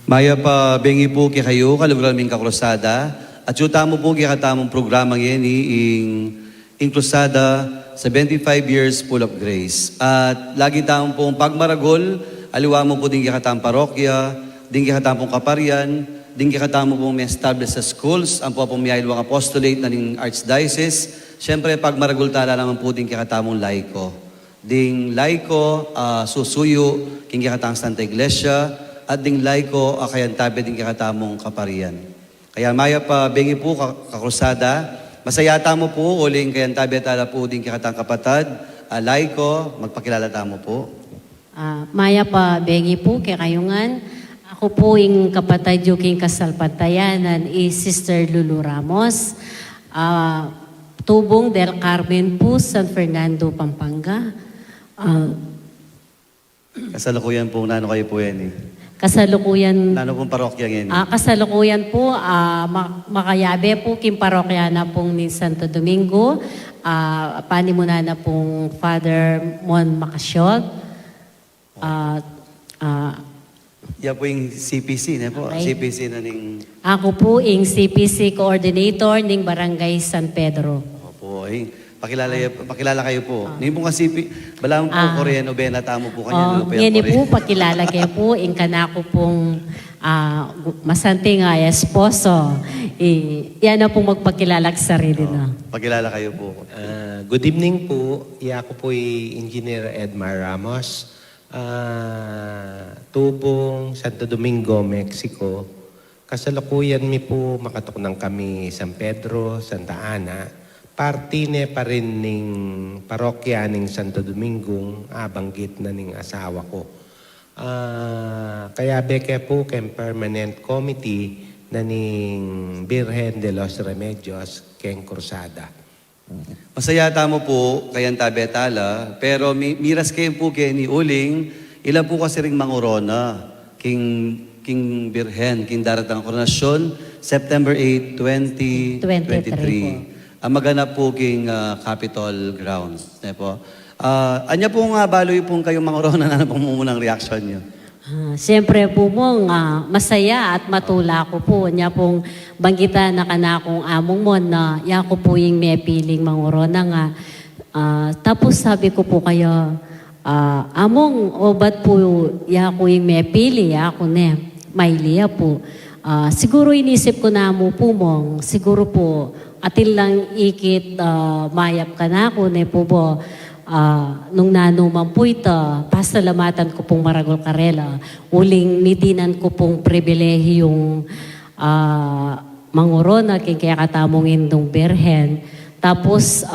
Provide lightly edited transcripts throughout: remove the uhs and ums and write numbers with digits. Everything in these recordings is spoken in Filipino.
Maya pa bengi po kay kayo, kaluguran ming kakrusada, at yuta mo po kay katamong programa ngayon in Krusada, 75 years full of grace. At lagi tayong pong pagmaragol, aliwa mo po din kay katamong parokya, din kay katamong kaparian, din kay katamong pong may establish sa schools, ang po pong may ilwang apostolate na ng Archdiocese. Siyempre, pagmaragol tala naman po din kay katamong laiko. Ding laiko, susuyo, king kay katamong Santa Iglesia, at ding laiko, kayan tabi din kay katamong kaparian. Kaya maya pa bengi po kakrusada, masayata mo po, uling kayan tabi tala po din kay katamong kapatad, laiko, magpakilala mo po. Maya pa bengi po kay kayungan. Ako po yung kapatid yung kasalpantayanan is Sister Lulu Ramos. Tubong del Carmen po, San Fernando, Pampanga. Kasalukuyan po, nano kayo po yan eh. Kasalukuyan... Nano pong parokya ngayon? Kasalukuyan po, makayabe po king parokya na pong ni Santo Domingo. Panimuna na pong Father Mon Macasyog. Yan po yung CPC, na po. Okay. CPC na ning... Ako po yung CPC Coordinator ng Barangay San Pedro. Opo, pakilala kayo po. Ngayon po kasi, balang po Koreano, benatamo po kanya. Ngayon po, pakilala kayo po, yung kanako pong masanting esposo. Yan na pong magpakilala sa sarili na. Pakilala kayo po. Good evening po. Ako po ay Engineer Edmar Ramos. Tubong Santo Domingo, Mexico. Kasalukuyan mi po makatuknang kami San Pedro, Santa Ana. Partine pa rin ning parokya ning Santo Domingo, banggit na ning asawa ko. Kaya beke po ken permanent committee na ning Virgen de los Remedios ken Cruzada. Masayata mo po, kayan tabetala, pero miras kayo po kay ni Uling, ilan po kasi ring mangurona, King Birhen, King daratang koronasyon, September 8, 2023. Ang maganap po King Capitol Grounds. Po. Anya po nga baloy pong kayong mangurona na pumumunang reaction nyo? Siyempre po mong masaya at matula ko po. Nya pong banggitan na kanakong among mo na ya ko po yung may piling mangurona nga. Tapos sabi ko po kayo, among obat po ya ko yung may pili, ya ko ne, may liya po. Siguro inisip ko na mo po mong, siguro po atin lang ikit mayap ka na ako ne po po. Nung nanuman po ito, pasalamatan ko pong Maragol Karela. Uling nidinan ko pong pribilehiyong mangurona kaya katamong indong Birhen. Tapos,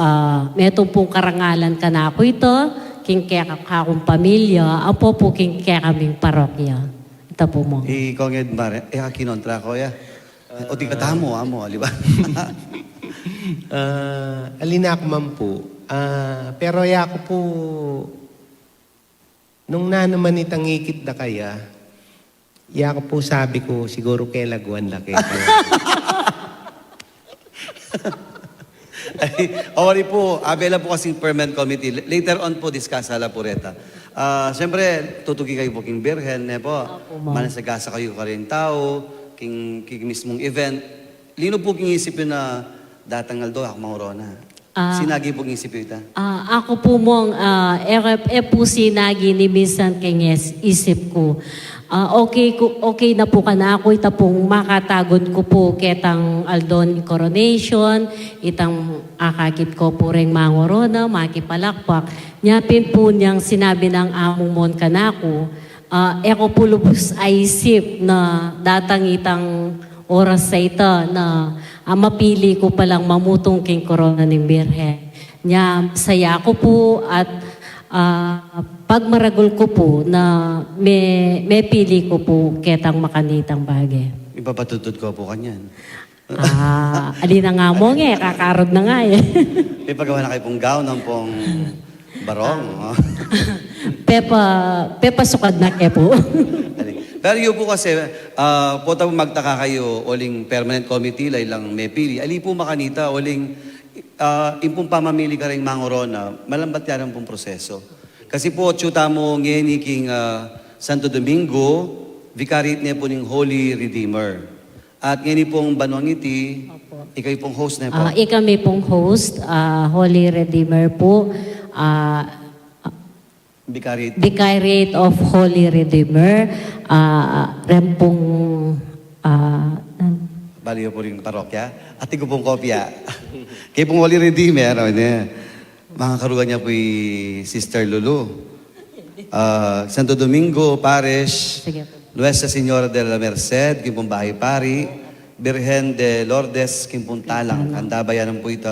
metong pong karangalan ka na ako ito, kaya kakakong pamilya, apo po kaya kaming parokya. Ito po mo. Kong Edmar, kinontra ko ya. O di katamo, amo, aliba. Alina ako man po. Pero ako po, nung naman itang ikit na kaya, ako po sabi ko, siguro kay Laguan laki. Awari po, abela po kasing permanent committee. Later on po, discuss sa La Pureta. Siyempre, tutugi kayo po king Birhen, po. Manasagasa kayo ka rin tao, king mismong event. Lino po king isip yun na datangal do, ako mangurona. Sinagi po ng isip ita? Ako po mong, po sinagi ni minsan kanyes isip ko. Okay na po ka na ako, ita pong makatagon ko po ketang Aldon Coronation, itang akakit ko po rin mangorona, makipalakpak. Nyapin po niyang sinabi ng among mon ka na ako, ako po lubos ay isip na datang itang oras sa ita na mapili ko palang mamutong king korona ng Birhen. Nya, saya ko po at pagmaragol ko po na may pili ko po ketang makanitang bagay. Ipapatutod ko po kanyan. Alina nga mo kakarod na nga eh. May pagawa na kayo pong gown ng pong barong. Pepa sukad na ke po. Pero yun po kasi, po tayo magtaka kayo, uling permanent committee, lang may pili. Ali po makanita, uling impong pamamili ka rin mangorona, malambat yan ang pong proseso. Kasi po, tsuta mo ngayon king Santo Domingo, vicariate niya po ng Holy Redeemer. At ngayon pong Banwangiti, Opo. ikaw pong host na po. Kami pong host, Holy Redeemer po, Vicariate. Vicariate of Holy Redeemer, Rempong, Baliw po rin parokya. At ikaw pong kopya. Kayo pong Holy Redeemer. Ano niya? Mga karugan niya po Sister Lulu. Santo Domingo Parish. sige po. Nuestra Señora de la Merced, Kimpong Bahay Pari, Birhen de Lourdes, Kimpong Talang, Andabayanan po ito,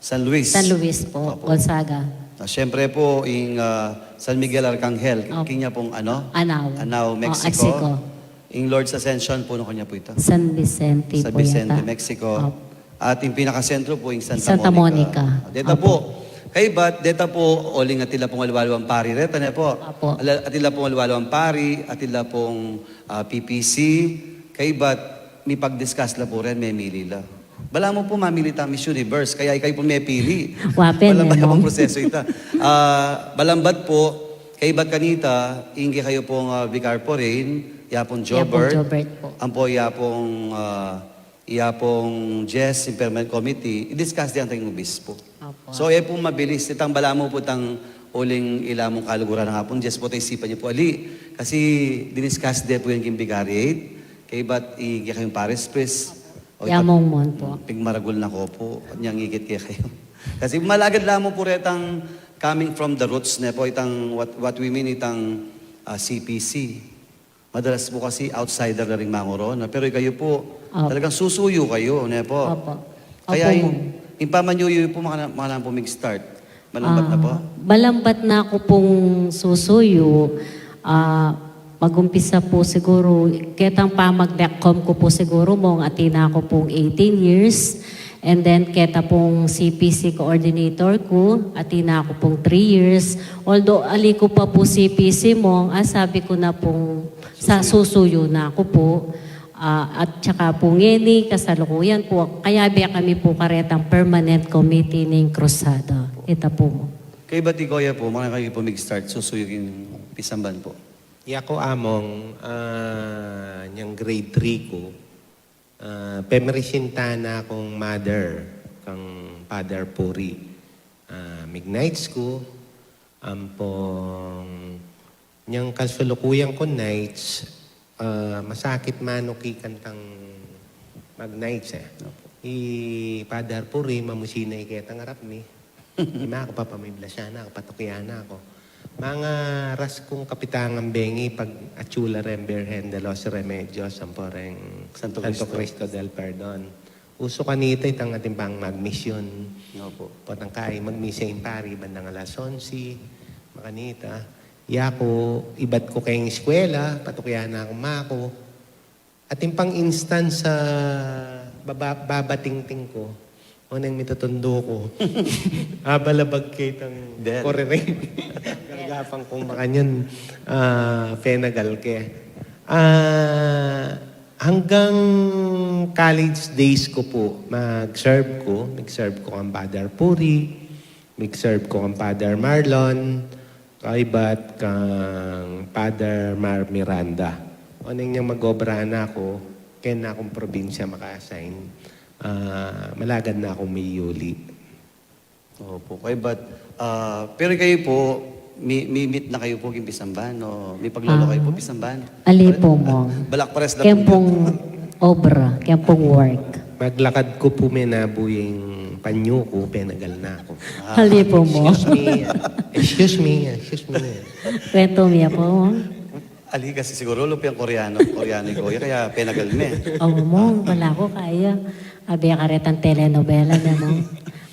San Luis. San Luis po, Opo. Gonzaga. Siyempre po, San Miguel Arcangel, Opo. king niya pong Anao. Anao, Mexico. Mexico. In Lord's Ascension po, kanya po ito. San Vicente Sa po Vicente, yata. Mexico. Opo. At yung pinakasentro po, yung Santa Santa Monica. Monica. Dito po. Kay bat, deta po, oling atila pong alwalawang pari. Reta na po. Apo. Atila pong alwalawang pari, atila pong PPC. Kay bat, may pag-discuss la po rin, may mili la. Bala mo po mamili ta Miss Universe, kaya ikay po may pili. Wapen, Balambat no? ang proseso ita. Balambat po, kay bat kanita, ingi kayo pong Vicar po rin, yapong Jobert. Jobert po. Ang po yapong Jess Impermanent Committee, i-discuss diyan tayong obispo. Opo. So, po mabilis. Itang bala mo po tang uling ilamong kaluguran ng hapon. Jess po tayo isipan niyo po, ali. Kasi diniscuss din po yung kimbigariate. Kay ba't igya kayong pares, please? Yamong mon po. Pigmaragol na ko po. Niyang igit kaya kayo. Kasi malagad lamang po retang coming from the roots na po, itang what we mean itang CPC. Madalas po kasi outsider na rin mangoro. Pero kayo po, Opo. talagang susuyo kayo. Na po. Opo. Kaya Opo, yung pamanyuyo po mga po mag-start. Malambat na po. Balambat na ako pong susuyo. Magumpisa po siguro, ketang pamagdekkom ko po siguro mong atina ko pong 18 years. And then keta pong CPC coordinator ko, atina ko pong 3 years. Although ali ko pa po CPC mong, sabi ko na pong sa susuyo na ako po. At saka po ngeni, kasalukuyan po. Kaya biya kami po karetang permanent committee ng Cruzada. Ito po. Kay Bati Goya po, mga kayo po mag-start, susuyugin Pisamban po. Yako among niyang grade 3 ko, pemerisinta na akong mother, kang Father Puri. Midnights ko, ampong niyang kasulukuyang ko nights, masakit manuki kantang mag-nights eh. Father Puri, mamusina iketang harap ni. Ima ako papamibla siya na, patukyan na ako. Mga ras kong kapitangang bengi pag Achula Remberhen de los Remedios ang poreng Santo Santo Cristo. Cristo del Perdon. Uso kanita itang ating pang magmisyon. No po. Potang kay magmisa in pari bandang alas 11. Makanita. Yako, ibat ko kayong eskwela, patukyan na akong mako. At yung pang instance sa babatingting ko, o nang mitutundo ko, abalabag kay itang Del. korere. Gargapang kong makanyan, fenagal ke. Hanggang college days ko po, nag-serve ko ang Father Puri, nag-serve ko ang Father Marlon, kaibat kang Father Mar Miranda. O nang niyang mag-obra na ako, kaya na akong probinsya maka-assign. Malagad na akong may Yuli. Opo. Kay Bat, pero kayo po, may meet na kayo po yung Pisamban, o may paglolo kayo po Pisamban? Ali po mo. Balak pares na po. Kempong obra, kempong work. Maglakad ko po menabuying panyo ko, penagal na ako. Ali po mo. Excuse me. Kwento miya po mo. Ali kasi siguro lupiyang Koreano ko, kaya penagal me. Mo, wala ko kaya. Abi karetang telenovela na mo.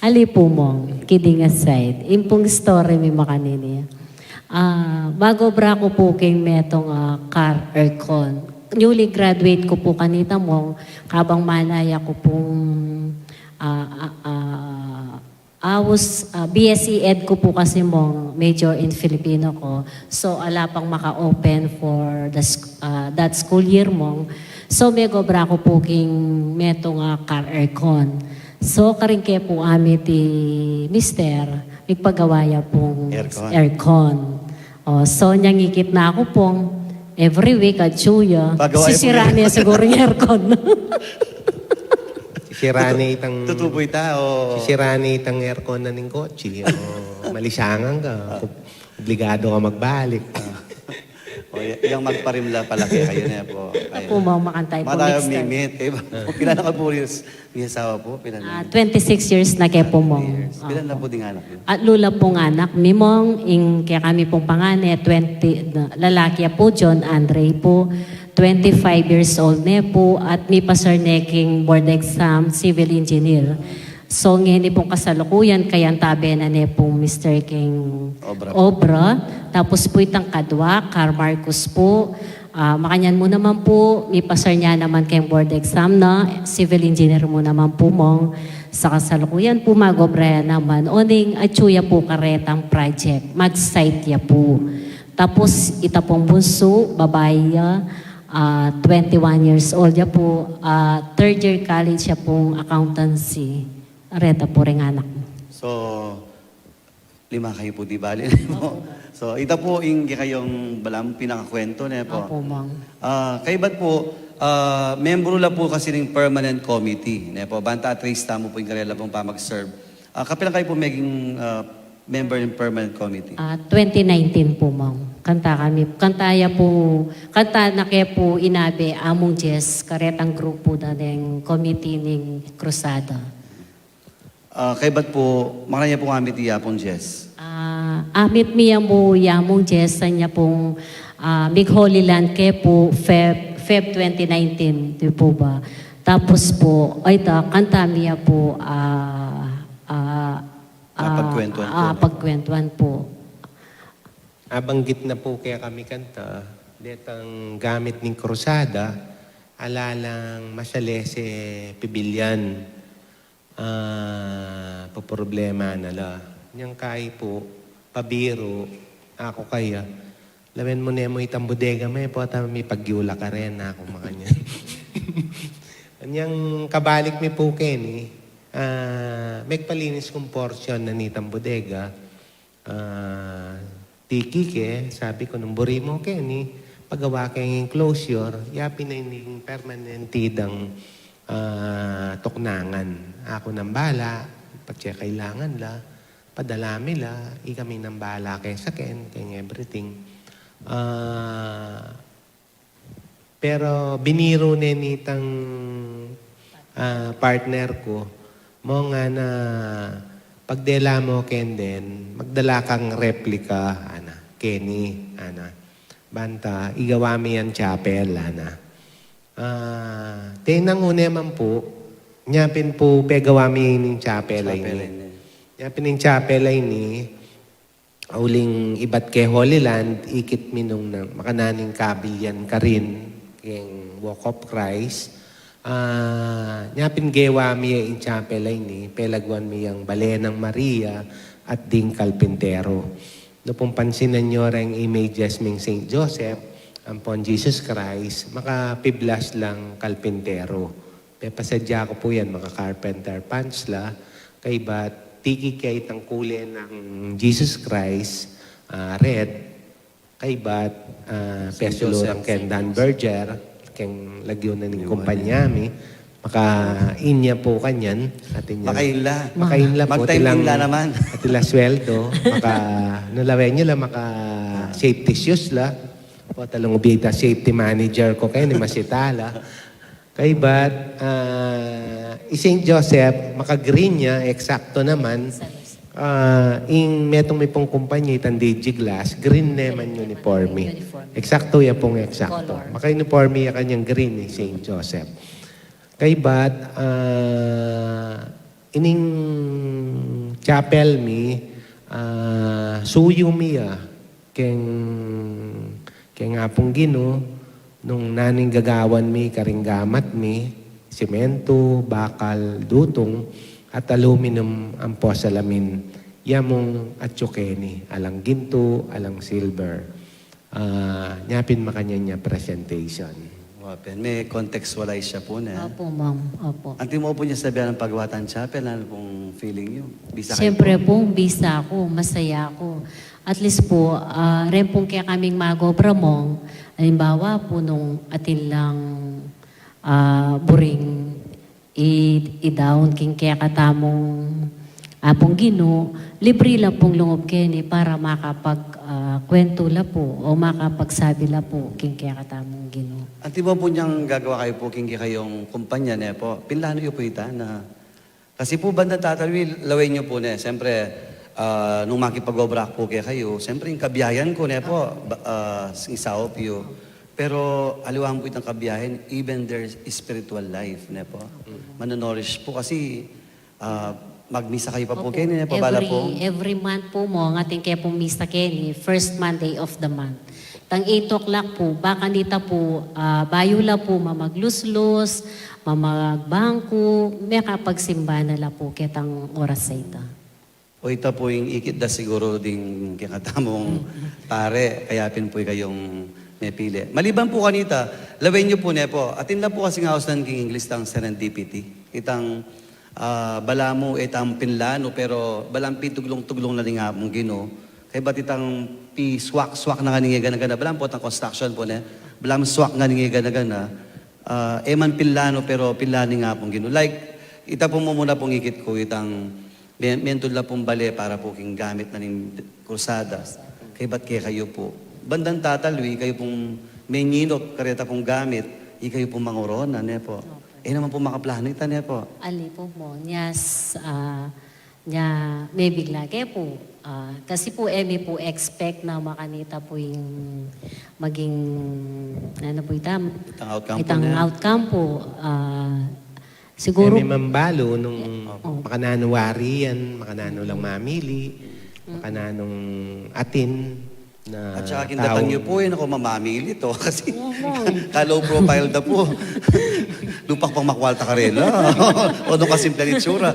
Ali po mo, kidding aside. Impong story mi makanini. Bago bra ko po king metong car aircon. Newly graduate ko po kanita mo, kabang manaya ko pong BSc Ed ko po kasi mo, major in Filipino ko. So, ala pang maka-open for that school year mo. So, may gobra ko po king metong car aircon. So, karing kaya po ami ti mister, ipagawaya pong Aircon. aircon. So, niyang ikit na ako pong, every week at chuya. Pagawa ay Sisira po niya siguro yung aircon. Sisirani itang... Tutuboy ta o... Sisirani itang aircon na ng kotse. O malisangan ka. Obligado ka magbalik. O, yung magparimla palaki kayo na po. Ito po, ma'am, makantay po Mga tayo next time. mimit. Pilan na ka po rin. May asawa po. Pilan na. 26 years na kaya po, ma'am. Pilan na po din anak yun. At lula pong anak, mimong, kaya kami pong pangane, 20, lalaki po, John Andre po, 25 years old na po, at may pasarneking board exam, civil engineer. So, ngayon pong kasalukuyan, kaya tabi na ne pong Mr. King Obra. Tapos po itang kadwa, Car Marcos po. Makanyan mo naman po, may pasar niya naman kayong board exam na, civil engineer mo naman po mong. Sa kasalukuyan po, magobra naman. Oning atsuya po karetang project, mag-site ya po. Tapos ita pong bunso, babae ya, 21 years old ya po, third year college ya pong accountancy. Areta po rin anak mo. So, 5 kayo po di bali. So, ito po yung kayong balang pinakakwento na po. Opo, ma'am. Kay ba't po, membro la po kasi ng permanent committee. Ne po, banta at race tamo po yung karela pong pa mag-serve. Kapilang kayo po maging member ng permanent committee? 2019 po, ma'am. Kanta kami. Kanta na kaya po inabi, among Jess, karetang grupo na ng committee ng Cruzada. Kay ba't po, makanya po kami tiyapon, Jess? Amit miya mo yamong Jess, niya pong Big Holy Land kaya po Feb 2019, di po ba? Tapos po, kanta miya po, Pagkwentuhan po. Pagkwentuhan po. Abanggit na po kaya kami kanta. Detang gamit ng krusada, alalang masalese pibilyan. Problema nala. Niyang kay po, pabiro, ako kaya. Lawen mo na mo itang bodega may po, may pagyula ka rin ako makanya. Niyang kabalik mi po Kenny, may palinis kong portion na nitang bodega. Tiki ke, sabi ko nung buri mo Kenny, pagawa kayong enclosure, yapin na yung permanent tidang tuknangan. Ako nang bala, pagsiya kailangan la, padalami la, kami nang bala kay saken, kay everything. Pero biniro na nitang partner ko, mo nga na pagdela mo ken din, magdala kang replika, Kenny, banta, igawa mi yan chapel, tenang une man po, nyapin po pegawami ng chapel ay ni. Nyapin ng chapel ay ni, auling ibat ke Holy Land, ikit minong na makananing kabilyan ka rin, keng Walk of Christ. Nyapin gewami yung chapel ay ni, pelagwan mi yung Balenang Maria at ding Kalpintero. No pong pansinan nyo rin images ng St. Joseph, ampon Jesus Christ, makapiblas lang kalpintero. Pasadya ko po yan, mga carpenter pants la, kay ba't tiki kay tangkulin ng Jesus Christ, red, kay ba't pesulurang ken Dan Berger, ken lagyo na ng kumpanyami, maka-inya po kanyan. Makainla po. Magtainla naman. Atila sweldo, nulawen nyo lang, maka-safety shoes la, o talong ubita safety manager ko kayo ni Masitala. Kay ba't St. Joseph, maka-green niya, eksakto naman. Metong may pong kumpanya, itang Digiglass, green naman uniforme. Eksakto yan pong eksakto. Maka-uniforme yan kanyang green ni St. Joseph. Kay ba't ining chapel mi, suyo miya, kaya nga pong Gino, nung naning gagawan mi, karinggamat mi, simento, bakal, dutong, at aluminum ang posalamin, yamong at tsukeni, alang ginto, alang silver. Nyapin makanya niya presentation. May contextualize siya po na. Opo, ma'am. Opo. Anti mo po niya sabihan ng pagwatan chapel, ano pong feeling niyo? Bisa kayo Siyempre po? po, bisa ako, masaya ako. At least po, rin pong kaya kaming magobra mong, halimbawa po nung atin lang buring i-down king kaya katamong apong Ginoo, libre lang pong lungob kini para makapag kwento la po o makapagsabi la po king kaya katamong Ginoo. Ang tibo po niyang gagawa kayo po, kingi kayong kumpanya niya po, pinlano niyo po ita na, kasi po banda tatalwi, laway niyo po na, siyempre, nung makipag-obra po kayo, siyempre yung kabiyayan ko na po, isao po. Pero aliwang po itang kabiyahin, even their spiritual life na po. Manonorish po kasi magmisa kayo pa po kayo na po, bala po. Every month po mo, ang ating kaya pong misa kini, first Monday of the month. Tang 8 o'clock po, baka nita po, bayula po, mamagluslus, mamagbangko, may kapagsimba na la po kitang oras sa ita. O ita po yung ikit da siguro ding kikatamong pare, kaya pin po kayong may pili. Maliban po kanita, laway niyo po na po, atin na po kasi nga ng King English tang serendipity. Itang bala mo itang pinlano, pero balang pituglong-tuglong na nga mong Ginoo. Kaya ba't itang swak-swak na nga gana-gana, balang po itang construction po na, balang swak nga gana-gana, eman pinlano pero pinlani nga pong Ginoo. Like, ita po mo muna pong ikit ko, itang mentol na pong bale para po king gamit na ng kursada. Kaya ba't kayo po? Bandang tatalwi, kayo pong may ninok, kareta pong gamit, kayo pong mangurona, ne po. Naman po makaplano ita, ne po. Ali po mo, niyas, niya may bigla kaya po. Kasi po, may po expect na makanita po yung maging, ano po ita? Itang outcome po Itang na. outcome po. Siguro, May mambalo nung makananowari yan, makanano lang mamili, makananong atin na At saka kindatang niyo po, ako mamamili to. Kasi Oo. ka-low profile na po. Lupak pang makwalta ka rin. O nung kasimple ni Tsura.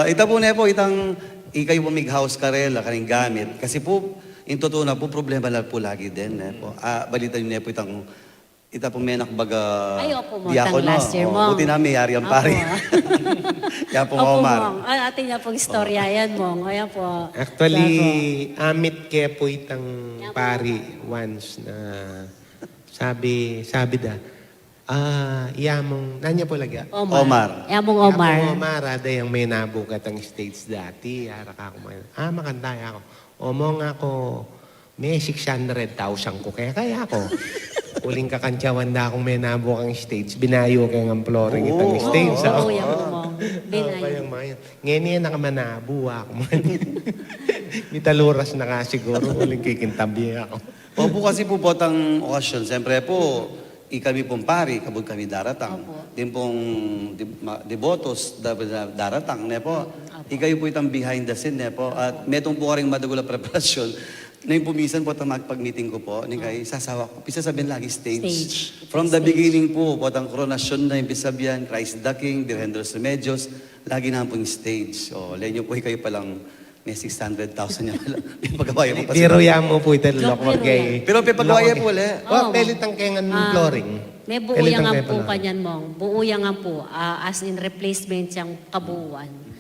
Ita po na po, ikayo po mig-house ka rin, kaning gamit. Kasi po, in totoo na po, problema lang po lagi din. Po. Balita niyo na po ita po menak baga Ay, opo mo, diakono. tang last year mo. Buti na may yari ang pari. Kaya po Opo, Omar. Mong. Atin niya pong istorya yan, Mong. Kaya po. Actually, amit kaya po itang pari once na sabi da, iyamong, nanya po laga? Omar. Yamong Omar. Ako Omar, ada yung may nabukat ang states dati, harak ako makantaya ako. Omong ako, may 600,000 ko, kaya ako. Uling kakantyawan na akong may nabuk ang stage, binayo kaya ng flooring itang stage. Oo, yamong Mong. Binayo. Kayang mga yan. Ngayon yan nakamanabu ako. May taluras na nga siguro, uling kikintabi ako. Opo kasi po potang okasyon. Siyempre po, kami pong pari, kabog kami daratang. Opo. Din pong devotos daratang. Ne po. Ikayo po itang behind the scene. Ne po. At metong po ka rin madagula preparasyon. Nang pumisan po itang magpag-meeting ko po, ning sasawa ko. Pisa sabihin lagi stage. Stage. From the beginning po, potang koronasyon na yung pisabihan, Christ the King, Virgen de los Remedios, lagi na pong stage. O, lenyo po kayo palang may 600,000 niya pala. May pagkawaya po pa Biro yan mo po ito, lok Biro magay. Pero may pagkawaya po ulit. Oh, pelit ang kengan flooring. May buo Pelit yang ang nga kengan po flooring. kanyan, Mong. Buo yang nga po. As in replacement siyang kabuuan.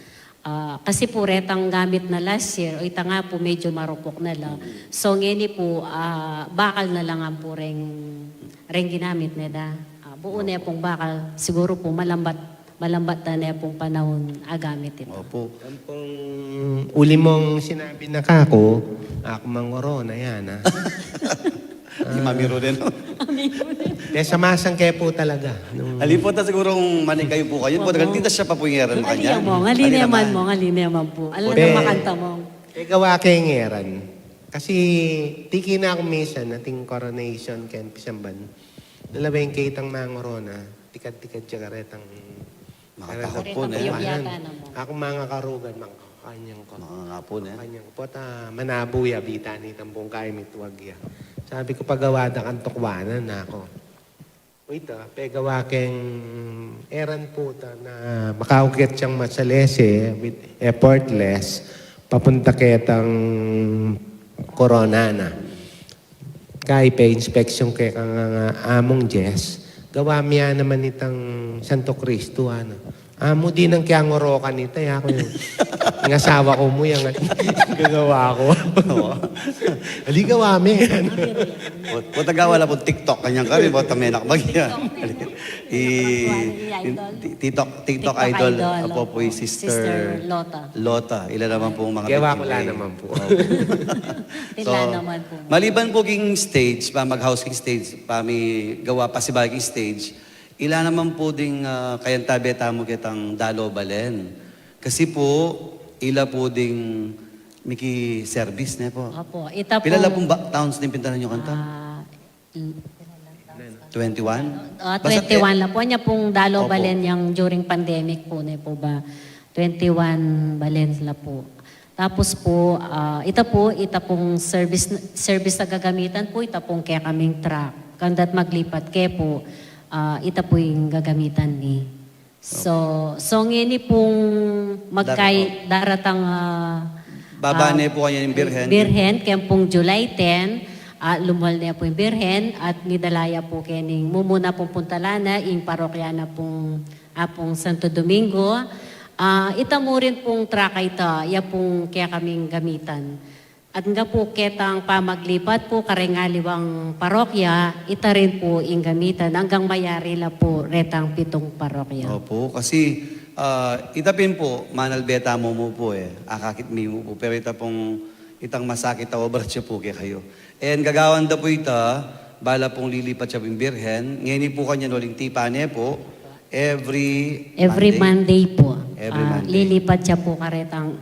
Kasi po retang gamit na last year, o ita nga po medyo marupok na lang. So ngayon po, bakal na lang ang po ring ginamit nila. Buo na pong bakal, siguro po malambat na pong panahon agamit ito. Opo. Ang pong uli mong sinabi na kako, ako mangoro na yan, ha? Si Mami Rodel. Kaya samasang kaya po talaga. Alipot na sigurong maning kayo po kayo. Po, tintas siya papungiran mo kanya. Alin naman po. Alam na makanta mo. Kaya gawa kay ngeran. Kasi tiki na ako minsan, nating coronation kaya pisamban. Dalawang kitang mangoro na, tikad-tikad siya karetang... Makatakot po na Yung yan. yata na mo. Ako mga karugan, mga kanyang ko. Mga nga po na. Kanyang ko, manabuya, bita ni tambong kayo mitwagya. Sabi ko, pagawa na kang tukwanan na ako. Wait pegawa keng eran po na makaukit siyang masalese with effortless, papunta ketang corona na. Kaya pa-inspection kay kang among Jess, gawa miya naman itang Santo Cristo, ano. Amo din ang kaya ngorokan nito. Ako yung asawa ko mo yung gagawa ko. Halika, wame. O tagawala po TikTok kanyang kami po tamenak bagya. TikTok idol apo po yung Sister Lota. Lota. Ilan naman po mga Gawa ko victim lang day. naman po. Tila naman po. Maliban po king stage, pa mag-housing stage, pa may gawa pa si baging stage, ila naman po ding kayantabi tamo kitang dalo balen. Kasi po, ila po ding miki service na po. Opo. Ita po. Pilala pong towns din pintahan nyo kanta? 21? 21 lang po. Niya pong dalo Opo. balen yung during pandemic po na po ba. 21 balen la po. Tapos po, ita pong service na gagamitan po, ita pong kaya kaming truck. Kandat maglipat kaya po, ita po yung gagamitan ni. So ngayon pong daratang Babane po kanya ng Birhen. Birhen, kaya pong July 10, lumuhal na po yung Birhen at nidalaya po kening mumuna pong puntalana, yung parokya na pong Santo Domingo. Ita mo rin pong traka ita, iya pong kaya kaming gamitan. At nga po ketang pamaglipat po karengaliwang parokya, ita rin po yung gamitan hanggang mayari la po retang 7 parokya. Opo, kasi itapin po, manalbeta mo po akakit mo po, pero ita pong itang masakit o obrat siya po kaya kayo. And gagawan da po ita, bala pong lilipat siya yung Birhen, ngayon po kanya noling tipane po, every Monday po. Every Monday. Lilipat siya po karetang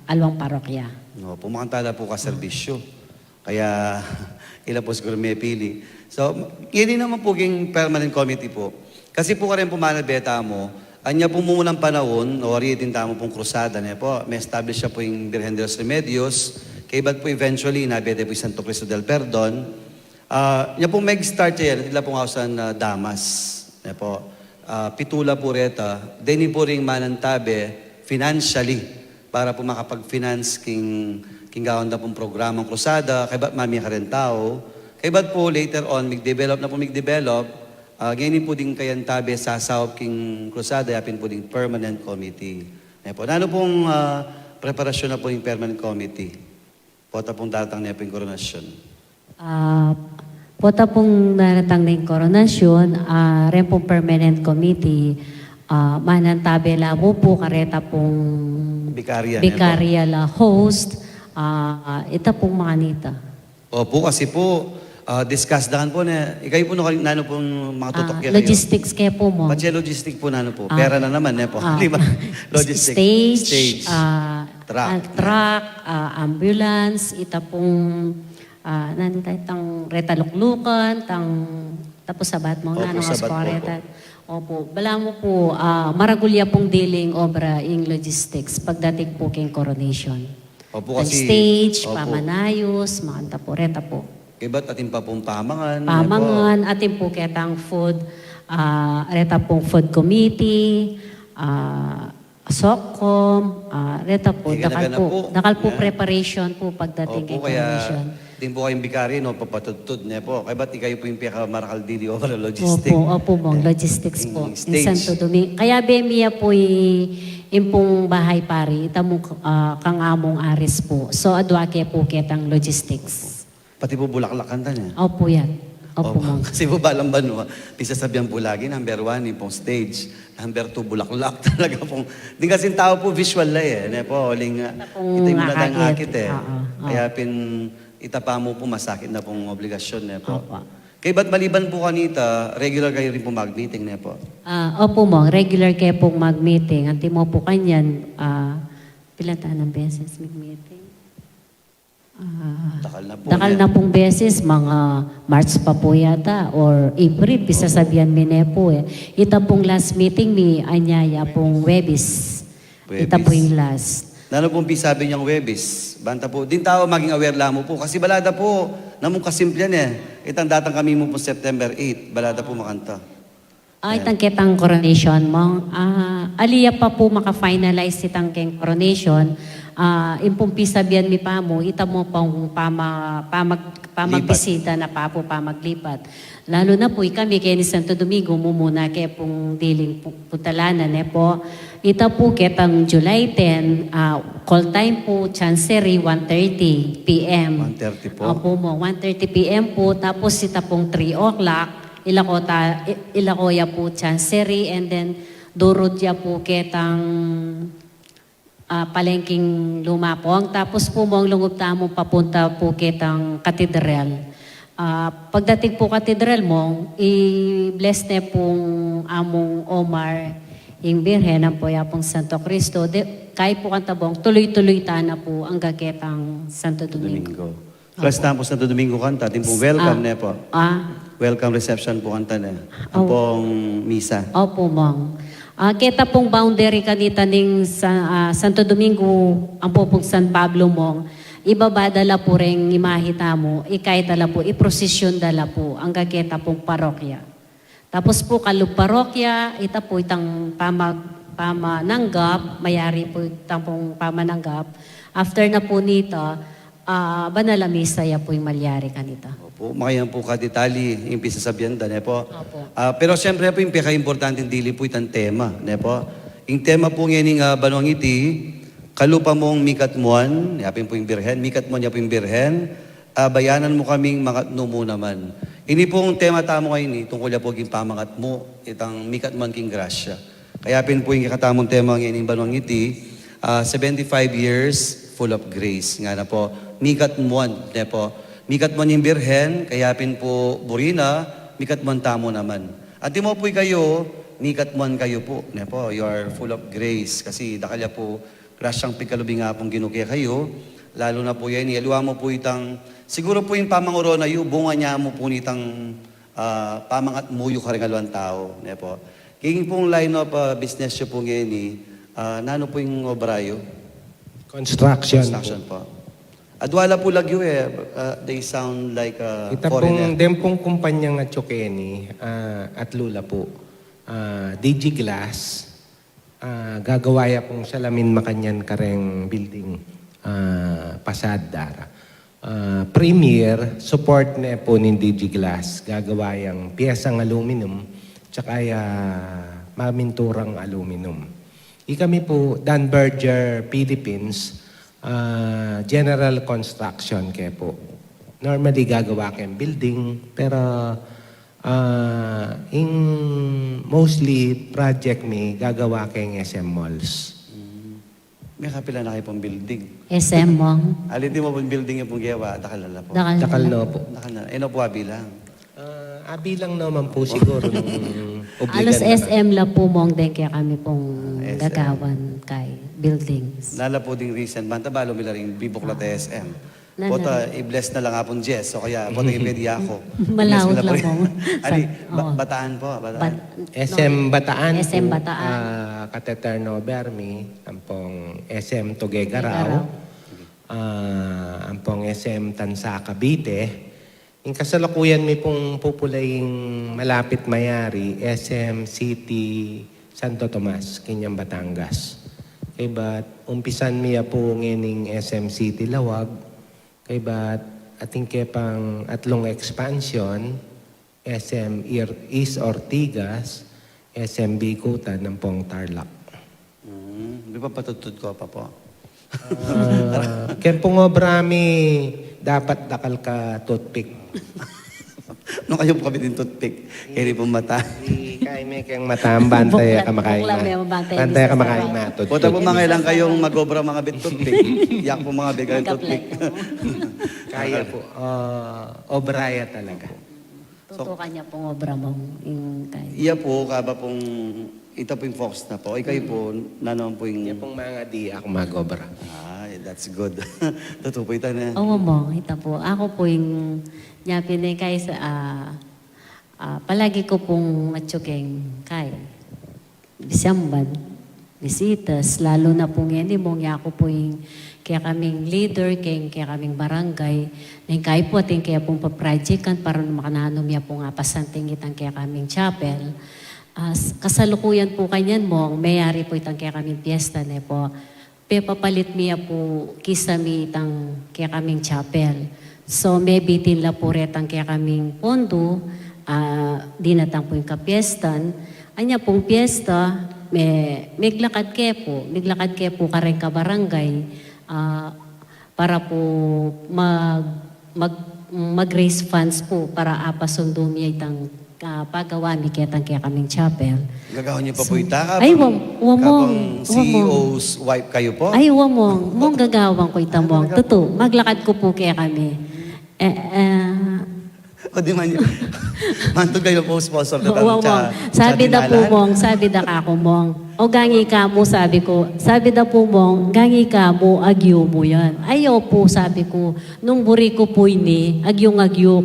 alwang parokya. No, pumakantala po ka serbisyo. Kaya ila po siguro may pili. So, yun din naman po yung permanent committee po. Kasi po ka rin pumanabeta mo, anya po muna ng panahon, o din tamo pong krusada niya po, may establish siya po yung Virgen de los Remedios, kaya ba't po eventually, nabete po yung Santo Cristo del Perdon, niya pong mag-start yan, ila pong hausan Damas. Niya po, pitula po reta, deni po ring manantabe financially, para po makapag-finance king gawin na pong programang krusada, kay ba't mami ka rin tao, kay ba't po later on, mig-develop, ganyan po din kayan tabi sasawap king krusada, yapin po din permanent committee. Po, ano pong preparasyon na po yung permanent committee? Pota pong datang niya po yung koronasyon. Pota pong naratang na yung koronasyon, rin pong permanent committee, manantabela mo po kareta pong Bikarya la host, ita pong mga nita. Opo, kasi po, discuss dahan po na, ikaw po nano pong mga tutok kayo. Logistics kaya po mo. Pati logistic po nano po. Pera na naman, po. Lima. Logistic. Stage, truck, ambulance, ita pong itang retaluklukan, tapos sabat mo nga, Opo, sabat po reta. Opo, bala mo po, maragulya pong dealing obra in logistics pagdating po king coronation. Opo, Ang kasi... stage, Opo. pamanayos, mga reta po. Iba't atin pa pong pamangan. Pamangan, atin po ketang food, reta pong food committee, SOCCOM, reta po, dakal po preparation po pagdating Opo, kay kaya coronation. din po kayong bikari, papatudtud niya po. Kaya ba't ikaw po yung pinakamarakal dili over logistic? Opo, mong logistics po. Yung In Santo Domingo. Kaya Bemia po impong bahay pari, itamo kang among aris po. So adwake po ketang logistics. Pati po bulaklakan ta niya. Opo yan. Opo, mong. Kasi po balang banwa, pisasabihan po lagi, number 1, yung pong stage. Number 2, bulaklak talaga pong. Di kasi tao po visual la po, ling, Pong ito yung natang akit. akit Kaya itapa mo po masakit na pong obligasyon po. Opo. Kaya ba't maliban po kanita, regular kayo rin po mag-meeting po? Opo mo, regular kayo pong mag-meeting. Anti mo po kanyan, pilatan ng beses mag-meeting? Dakal na pong beses, mga March pa po yata, or April, pisasabihan mi po Ita pong last meeting mi, anyaya pong Webis. Ita po yung last. Nano pong sabi niyang Webis, banta po, din tao maging aware lang mo po. Kasi balada po, namong kasimple Itang datang kami mo po September 8, balada po makanta. Itang kitang coronation mo. Aliya pa po maka-finalize itang keng coronation. impumpi sabihan mi pa mo, ita mo pang pamagbisita na pa po pamaglipat. Lalo na po kami kay ni Santo Domingo mumuna kay pong diling putalanan po. Ita po ketang July 10, call time po Chancery 1:30 p.m. 1:30 po. Opo mo, 1:30 p.m. po. Tapos ita pong 3 o'clock, ilakoya po Chancery, and then durod ya po ketang palengking lumapong. Tapos po mong lungub tamo papunta po kitang katedral. Pagdating po katedral mo, i-bless na pong among Omar, yung Birhen, ang po yapong Santo Cristo. Kahit po kantabong, tuloy-tuloy ta na po ang gagetang Santo Domingo. Domingo. Plus tapos Santo Domingo kanta, din pong welcome na po. Welcome reception po kanta na. Ang pong misa. Opo, mong. Kita pong boundary kanita ning Santo Domingo, ang po pong San Pablo mong, ibabadala po rin imahita mo, ikay dala po, iprosesyon dala po, ang gageta pong parokya. Tapos po kalug parokya, ita po itang pamananggap, mayari po itang pong pamananggap. After na po nito, banala misa ya po yung malyari kanita. Opo, makayan po kadetali, yung pisasabihan da, ne po. Opo. Pero siyempre po yung pinaka-importante dili po itang tema, ne po. Yung tema po ngayon ng Banwang Iti, kalupa mong mikatmuan, yapin po yung birhen, mikatmuan ya po yung birhen, bayanan mo kaming makatno mo naman. Ini pong tema tamo ngayon tungkol ya po yung pamangat mo, itang mikatmuan king grasya. Kaya pin po yung katamong tema ngayon ng Banwang Iti, 75 years full of grace. Nga na po, mikatmuan, ne po. Mikatmuan yung birhen, kaya pin po burina, mikatmuan tamo naman. At di mo po kayo, mikatmuan kayo po, ne po, you are full of grace. Kasi dakalya po, grasyang pikalubi nga pong ginukya kayo, lalo na po yan, iyaluwa mo po itang, siguro po yung pamanguro na yung bunga niya mo po nitang pamangat muyo karingaluan tao. Ne po. Kaya pong line of business nyo po ngayon, nano po yung obrayo? Construction po. Adwala po lagyo they sound like Ita foreigner. pong dempong kumpanyang nga Chokeni at Lula po. DigiGlass, gagawaya pong salamin makanyan kareng building pasad dara. Premier, support na po ni DigiGlass, gagawayang piyesang aluminum, tsaka maminturang aluminum. Kami po, Dan Berger, Philippines, general construction kaya po. Normally gagawa kayong building, pero in mostly project may gagawa kayong SM malls. May kapila na kayo pong building. SM mong. Alin di mo pong building yung pong gawa, dakalala po. Dakal no po. Dakalala. Eno po bilang. Abi lang naman po siguro nung Alos obligan na. SM la po mong din kaya kami pong SM. gagawan kay buildings. Nala po ding recent, banta-balo mila rin bibuklat SM. Nana. Pota, i-bless na lang apong Jess. So kaya, pota i-media ako. Malawag I-bless mo na lang po. po. Ali, Oo. Bataan po. Bataan. SM Bataan SM po, Bataan. Kateterno Bermi, ampong SM Tuguegarao. Tuguegarao, ampong SM Tansa Cavite. Yung kasalukuyan may pong pupulaying malapit mayari, SM City Santo Tomas, Kinyang Batangas. Kaya ba't umpisan miya po ngining SM City Lawag, kaya ba't ating kepang atlong expansion, SM East Ortigas, SM Bikutan ng pong Tarlac. Di ba patutod ko pa po? Kaya pong obrami, dapat dakal ka toothpick. Nung kayo po kami din toothpick, kaya di pong mata. Kaya may kayang matang bantay ka makain Buklan, may ma. mabantay Bantay ka business makain ako. ma. Pota toothpick. po mga ilang kayong mag-obra mga bit toothpick. Yak po mga bit kayong toothpick. Kaya po. Obraya talaga. Tutukan niya pong obra mong yung kay. Iya po, kaba pong, ito po yung focus na po. Ikay po, nanoon po yung... Kaya pong mga di ako mag-obra. That's good. Totoo po ito na. Oo mo, ita po. Ako po yung yapin kay sa palagi ko pong matsuking kay bisamban, bisitas, lalo na pong yan, mong ako po yung kaya kaming leader, kaya kaming barangay, nang kaya po ating kaya pong paprojectan para makananom niya po nga pasantingitan kaya kaming chapel. Kasalukuyan po kanyan mo, mayari po itang kaya kaming piyesta na po. papalit miya po kisami itang kaya kaming chapel. So may bitin la po retang kaya kaming pondo, dinatang po yung kapiestan. Anya pong piyesta, miglakad ke po kareng kabarangay para po mag-raise funds po para apasundo miya itang pagawa mi ketang kaya kaming chapel. Gagawin niyo pa po ita. Ay, wamong. CEO's wife kayo po? Ay, mong gagawang ko itamong. Totoo, maglakad ko po kaya kami. O di man yun. Mantog kayo po sponsor na Wamong. Sabi da po mong, sabi da kako mong. O gangi ka mo, sabi ko. Sabi da po mong, gangi ka mo, agyo mo yan. Ayaw po, sabi ko. Nung buri ko po ini, agyo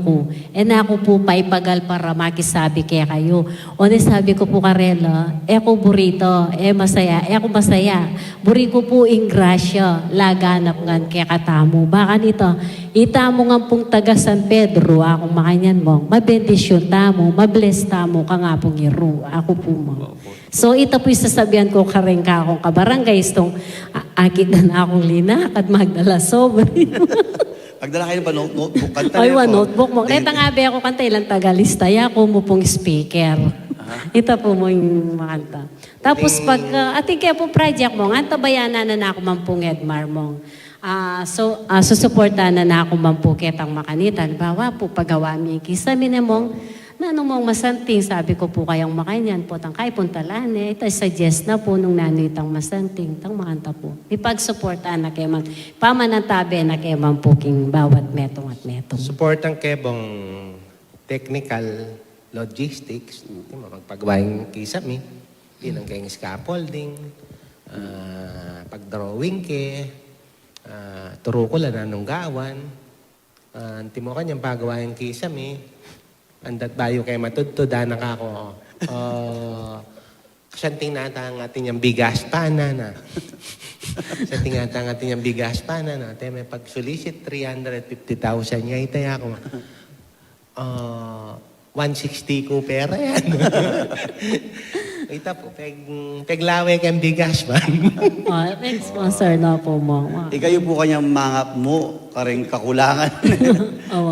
ko. Na ako po paipagal para makisabi kaya kayo. O sabi ko po karela, ko burito, masaya, ako masaya. Buri ko po ingrasya, laganap ngan kaya katamo. Baka nito, itamo nga pong taga San Pedro, akong makanyan mo, mabendisyon tamo, mabless tamo, ka nga pong iru. Ako po mo. So ito po sasabihan ko kareng ka akong kabarangay, itong akit na akong linakad, magdala sobre. Pagdala kayo pa notebook, kanta Ay, niyo po. notebook mo. Kaya nga be ako kanta ilang tagalista, ako mo pong speaker. Ito po mo yung makanta. Tapos pag, ating kaya po project mo, nga tabayanan na ako man pong Edmar mo. Susuportahan na ako man po ketang makanitan. Bawa po pagawa mi kisami na mong, nanong mong masanting, sabi ko po kayang makanyan po, tang kay puntalan ito suggest na po nung nanoy tang masanting, tang makanta po. Ipag-supportaan na kayo man, pamanantabi na kayo man po king bawat metong at metong. Support ang kebong technical logistics, magpagawain kisami, ilang kayong scaffolding, pag-drawing ke, turo ko lang anong gawan, timo kanyang pagawain kisami, andat bayo kay matudto dana ka ako. Kasanting nata ang ating yung bigas pana na. Kasanting nata ang ating yung bigas pana na. Te may pag-solicit 350,000 niya itaya ako. 160 ko pera yan. Ita po, peglawe kang bigas man. Sponsor na po mo. Ikayo po kanyang mangap mo, kareng kakulangan.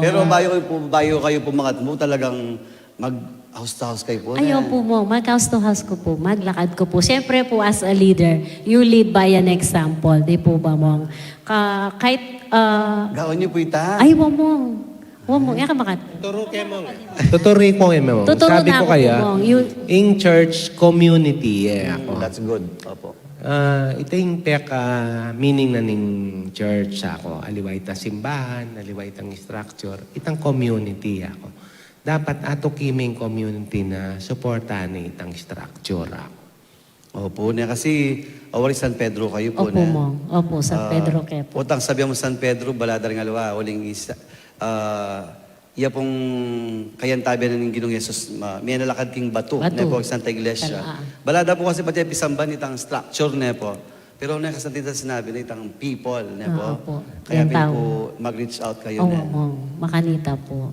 Pero bayo kayo po mangat mo, talagang mag-house to house kayo po. Ayaw po mo, mag-house to house ko po, maglakad ko po. Siyempre po as a leader, you lead by an example, di po ba mong? Kahit, Gawin niyo po ita. ay wamong, yaka makat. Tuturo kayo mo. Tuturo ko kayo mo. Tuturo Sabi na ko ako kaya, po, in church community, ako. That's good. Opo. Ito yung meaning na ning church ako. Aliway ta simbahan, aliway tang structure. Itang community ako. Dapat ato kiming community na supportahan ni itang structure ako. Opo, na kasi awari San Pedro kayo po Opo na. mo, opo, San Pedro kayo po. Utang sabi mo San Pedro, baladar nga lawa, uling isa. Iya pong kayantabi na ng Ginong Yesus, may nalakad king bato, Bato. na po Santa Iglesia. Talaan. Balada po kasi pati pisamban itang structure na po. Pero na kasantita sinabi na itang people na po. Opo. Kaya Yan pin tao. po mag-reach out kayo Oo, na. makanita po.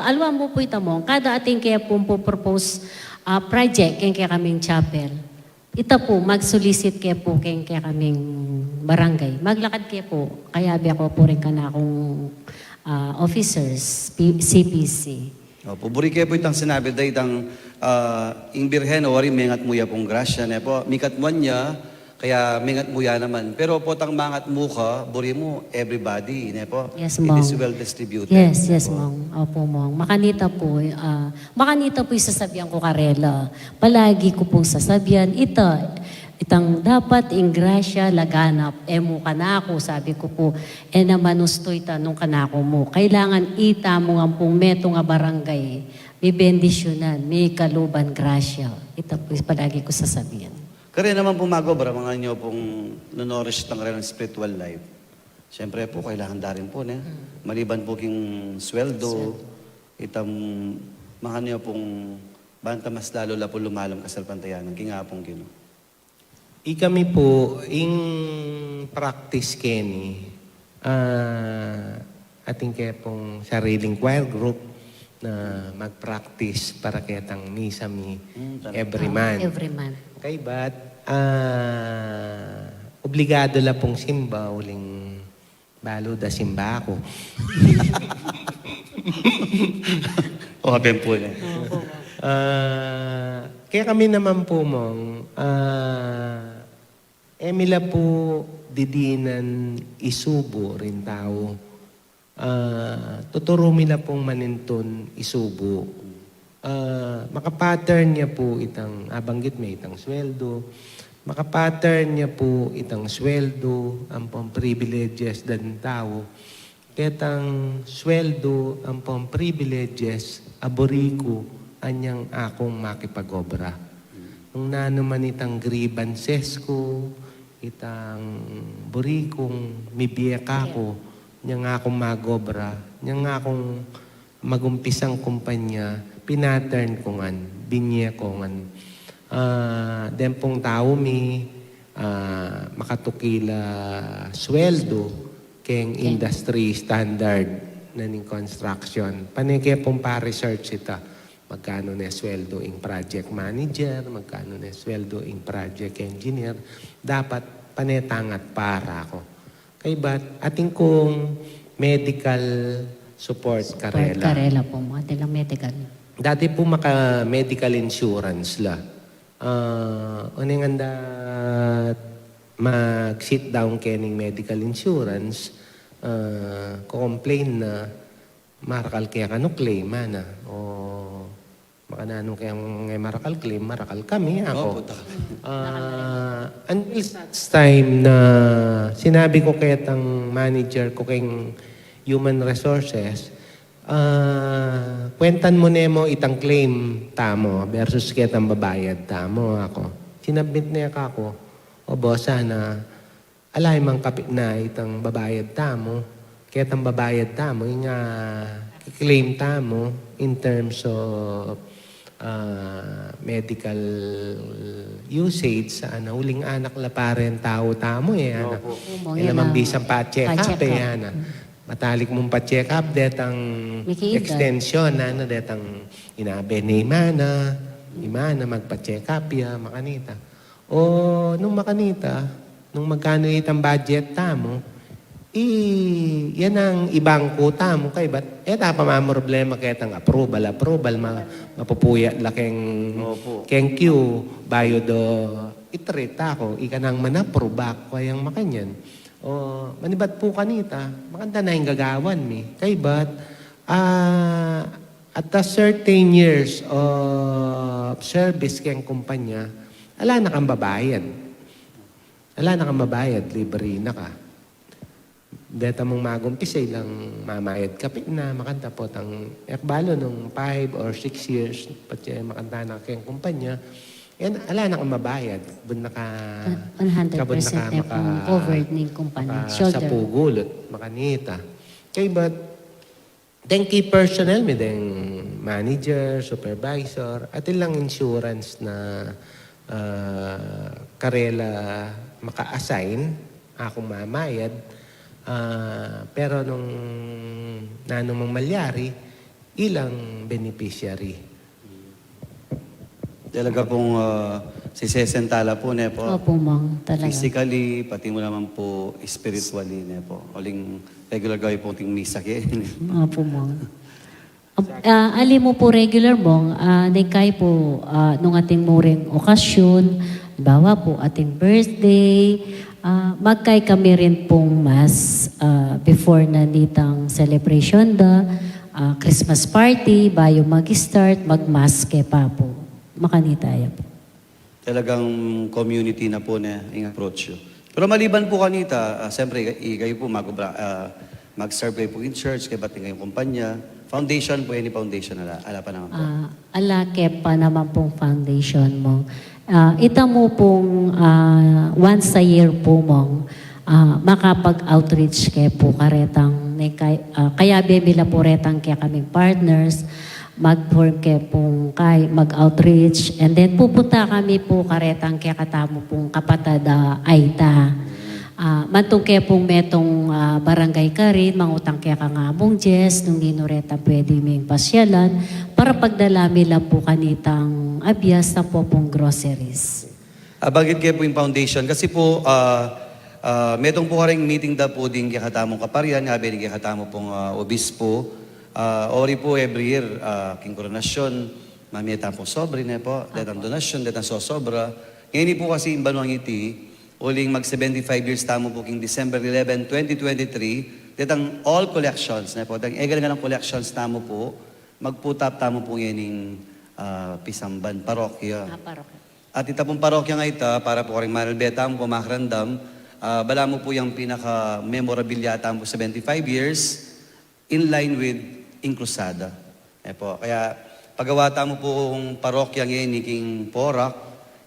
Alwa mo po ito mo, kada ating kaya po propose project kaya kaming chapel. Ito po, mag-solicit kaya po kaya kaming barangay. Maglakad kaya po, kaya ako po rin ka na akong officers, CPC. Opo, buri kayo po itang sinabi dahil itang ing birhen o wari mengat muya pong grasya na po. Mikat mo niya, kaya mengat muya naman. Pero po tang mangat mo ka, buri mo everybody, na po. Yes, It ma'am. is well distributed. Yes, na yes, po. ma'am. Opo, ma'am. Makanita po yung sasabihan ko karela. Palagi ko pong sasabihan, itang dapat ingrasya laganap, mo ka na ako, sabi ko po, na manustoy tanong ka na ako mo. Kailangan ita mo nga pong meto nga barangay, may bendisyonan, may kaluban grasya. Ito po palagi ko sasabihan. Kaya naman po magobra, mga nyo pong nonorish ng rin spiritual life. Siyempre po, kailangan da rin po, ne? Maliban po king sweldo, itang mga nyo pong banta mas lalo la po lumalam kasalpantayanan, king nga pong gino. Ikami po, in practice keni, ating kaya pong sariling choir group na mag-practice para kaya tang misa mi every month. Every month. Okay, but obligado la pong simba, uling balo da simba ako. Open po na. Kaya kami naman po mong, emila po didinan isubo rin tao. Tuturo mila pong maninton isubo. Makapattern niya po itang, banggit may itang sweldo. Makapattern niya po itang sweldo, ang pong privileges dan tao. Ketang sweldo, ang pong privileges, aboriko, anyang akong makipagobra. Nung nanuman itang grievances ko, itang borikong mibiyak ako, niya nga akong magobra, niya nga akong magumpisang kumpanya, pinattern ko ngan, binye ko ngan. Dempong tao makatukila sweldo, keng industry standard na ning construction. Panike pong pa-research ita. Magkano na sweldo ing project manager, magkano na sweldo ing project engineer. Dapat panetangat para ako. Kay ba't ating kong medical support karela. Karela po mo, atilang medical. Dati po maka-medical insurance la. Uning anda mag-sit down kening medical insurance, ko-complain na marakal kaya ka no claim na. O makananong kaya marakal claim, marakal kami ako. Until such time na sinabi ko kaya tang manager ko kayong human resources, kwentan mo nemo itang claim tamo versus kitang babayad tamo ako. Sinabit niya ka ako, o bosa na alay mang kapit na itang babayad tamo, kitang babayad tamo, yung claim tamo in terms of medical usage sa uling anak la paren tao tamo naman bisang pa-check up matalik mong pa-check up detang extension detang inabe ni imana magpa-check up ya makanita o nung makanita nung magkano itang budget tamo yan ang ibang kuta mo kay ba't pa problema kaya tang approval mapupuya la keng Q bayo do itreat ako ika nang manaprobak kayang makanyan o manibat po kanita makanda na yung gagawan mi kay ba't at a certain years of service keng kumpanya ala na kang babayad libre na ka. Deta mong magumpisay lang mamayad kapit na makanta po tang ekbalo nung 5 or 6 years pati makanta na kayong kumpanya yan ala na kang mabayad bun naka 100% covered ng kumpanya shoulder sa pugulot makanita kay but then key personnel may deng manager supervisor at ilang insurance na karela maka-assign akong mamayad. Pero nung nanumang malyari, ilang beneficiary. Talaga pong sisesentala po ne po. Opo, Mang. Talaga. Physically, pati mo naman po spiritually ne po. Uling regular gawin po ting misa kaya. Opo, Mang. Ali mo po regular mong, nekay po nung ating muring okasyon, bawa po ating birthday, magkay kami rin pong mas before na nitang celebration Christmas party, bayo mag-start, mag-mass kay pa po. Makanitaya po. Talagang community na po na yung approach yun. Pero maliban po kanita, siyempre, kayo po mag-serve kayo po in church, kaya ba't kayong kumpanya. Foundation po, any foundation ala pa naman po. Alake pa naman pong foundation mo. Ita mo pong once a year po mong makapag-outreach kay po karetang kaya bebila po retang kaya kaming partners mag-form kay pong mag-outreach and then pupunta kami po karetang kaya katamo pong kapatid Aita. Mantong kaya pong metong barangay ka rin, mangutang kaya ka nga mong Jess, nung ginureta pwede may pasyalan, para pagdalami lang po kanitang abyas na po pong groceries. Bagit kayo po yung foundation. Kasi po, metong po karing meeting da po din kakatamong kaparian, nga din kakatamo pong obispo. Ori po every year, king koronasyon, mamiyata po sobre na po, datang donasyon, datang sosobra. Ngayon po kasi imbanuang iti, uling mag-75 years tamo po king December 11, 2023, datang all collections na po, datang egal-galang collections tamo po, magputap tamo po ngayon Pisamban, parokya. Parokya. At ita pong parokya nga ita, para po karing Maralbeta, mo pumakrandam, bala mo po yung pinaka-memorabilia mo 75 years, in line with Inclusada. Po. Kaya pagawa mo pong parokya ngayon ni King Porac,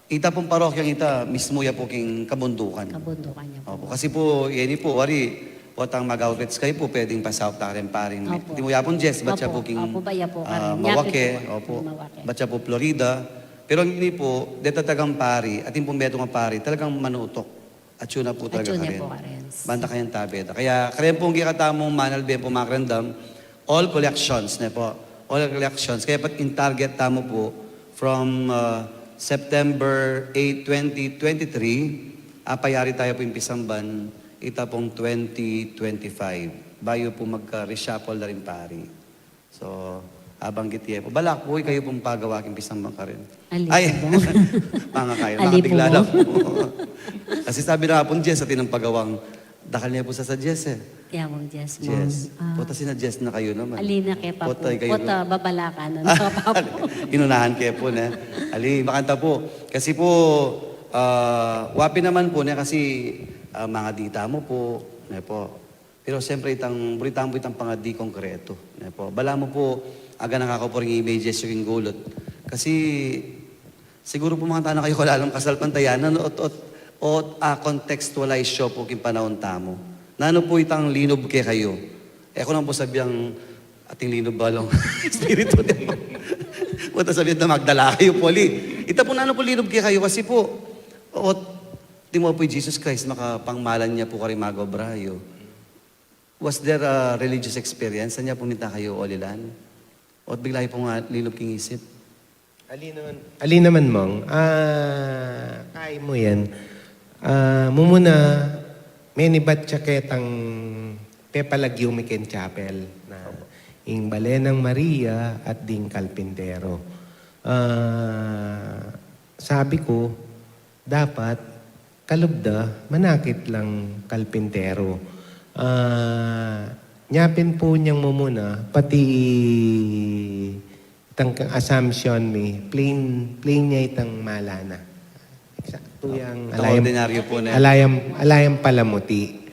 ita pong parokya ita, mismo ya po king kabundukan. Kabundukan niya po. Opo. Kasi po, yan po, wari, potang mag-outlets kayo po, pwedeng pasawag ta rin pa rin. Opo. Hindi mo yapon, Jess, ba't siya po king Opo, baya po ka rin. Mawake, Yapit po. opo, Mawake. ba't siya po Florida. Pero hindi po, detatagang pari, at yung pong betong pari, talagang manutok. At yun na po talaga At yun ka na rin. po ka rin. Banda kayang tabeta. Kaya kaya pong gikatamong manal ben po makrandam, all collections na po. All collections. Kaya pat in target tamo po from September 8, 2023, apayari tayo po yung Pisamban, ita pong 2025. Bayo po magka-reshuffle na rin pari. So, abang gitiye po. Balak po, kayo pong pagawaking Pisamban ka rin. Ali Ay, po. mga kayo, Ali makatigla po. na po. Kasi sabi na po, Jess, at inang pagawang, dakal niya po sa Jess eh. Kaya mo, Jess mo. Jess. Puta na-Jess na kayo naman. Alina kay Papo. Potay kayo. Puta, babalakan. Ano ka, Papo? Inunahan kayo po na. Ali, makanta po. Kasi po, wapi naman po na kasi mga dita mo po. Na po. Pero siyempre, buritan po itang pangadi konkreto. Na po. Bala mo po, aga nakakapuring images yung gulot. Kasi, siguro po mga tanong kayo kalalang kasal pantayanan o contextualize siya po king panahon tamo. Nano po itang linob ke kayo. Ako lang po sabiang ating linob balong espiritu din mo. Punta sabihin na magdala kayo po. Ita po nano po linob ke kayo kasi po di mo po Jesus Christ makapangmalan niya po kari magobrayo. Was there a religious experience? Saan niya pumunta kayo olilan? O bigla po nga linob king isip? Ali naman mong, kaya mo yan. Mumuna, menibat siya ketang pepalagyo miken chapel na ing Balenang Maria at ding Kalpintero. Sabi ko, dapat kalubda, manakit lang Kalpintero. Nyapin po niyang mumuna, pati itang assumption mi, plain niya itang malana. Exacto yung Itang ordinaryo po na. alayam palamuti.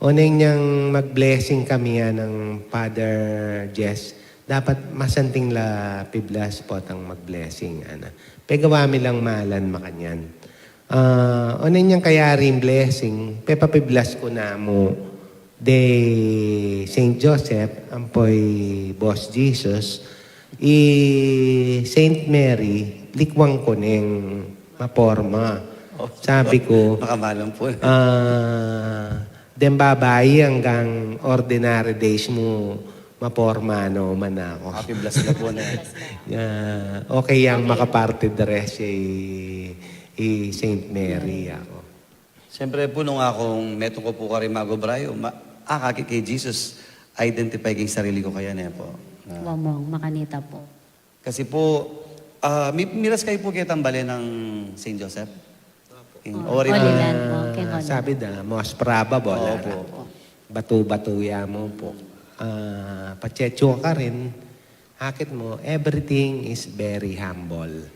Unang niyang mag-blessing kami ng Father Jess. Dapat masanting la piblas po tang mag-blessing. Pegawa mi lang malan makanyan. Unang niyang kayaring blessing, pepapiblas ko na mo de Saint Joseph, ampoy Boss Jesus, Saint Mary, likwang ko neng maporma. Sabi ko, Makamalang po. den babae hanggang ordinary days mo maporma no man ako. Happy blessed na po na. Okay yang makaparte dress Saint Mary ako. Siyempre po nung akong metong ko po kari magobrayo, kay Jesus, identify kay sarili ko kaya na po. Wamong, makanita po. Kasi po, miras kayo po kitambali ng St. Joseph? Ori po. Olilan po. Kay Olilan. Sabi na, most probable. Opo. Batu-batuya mo po. Pachecho ka rin. Hakit mo, everything is very humble.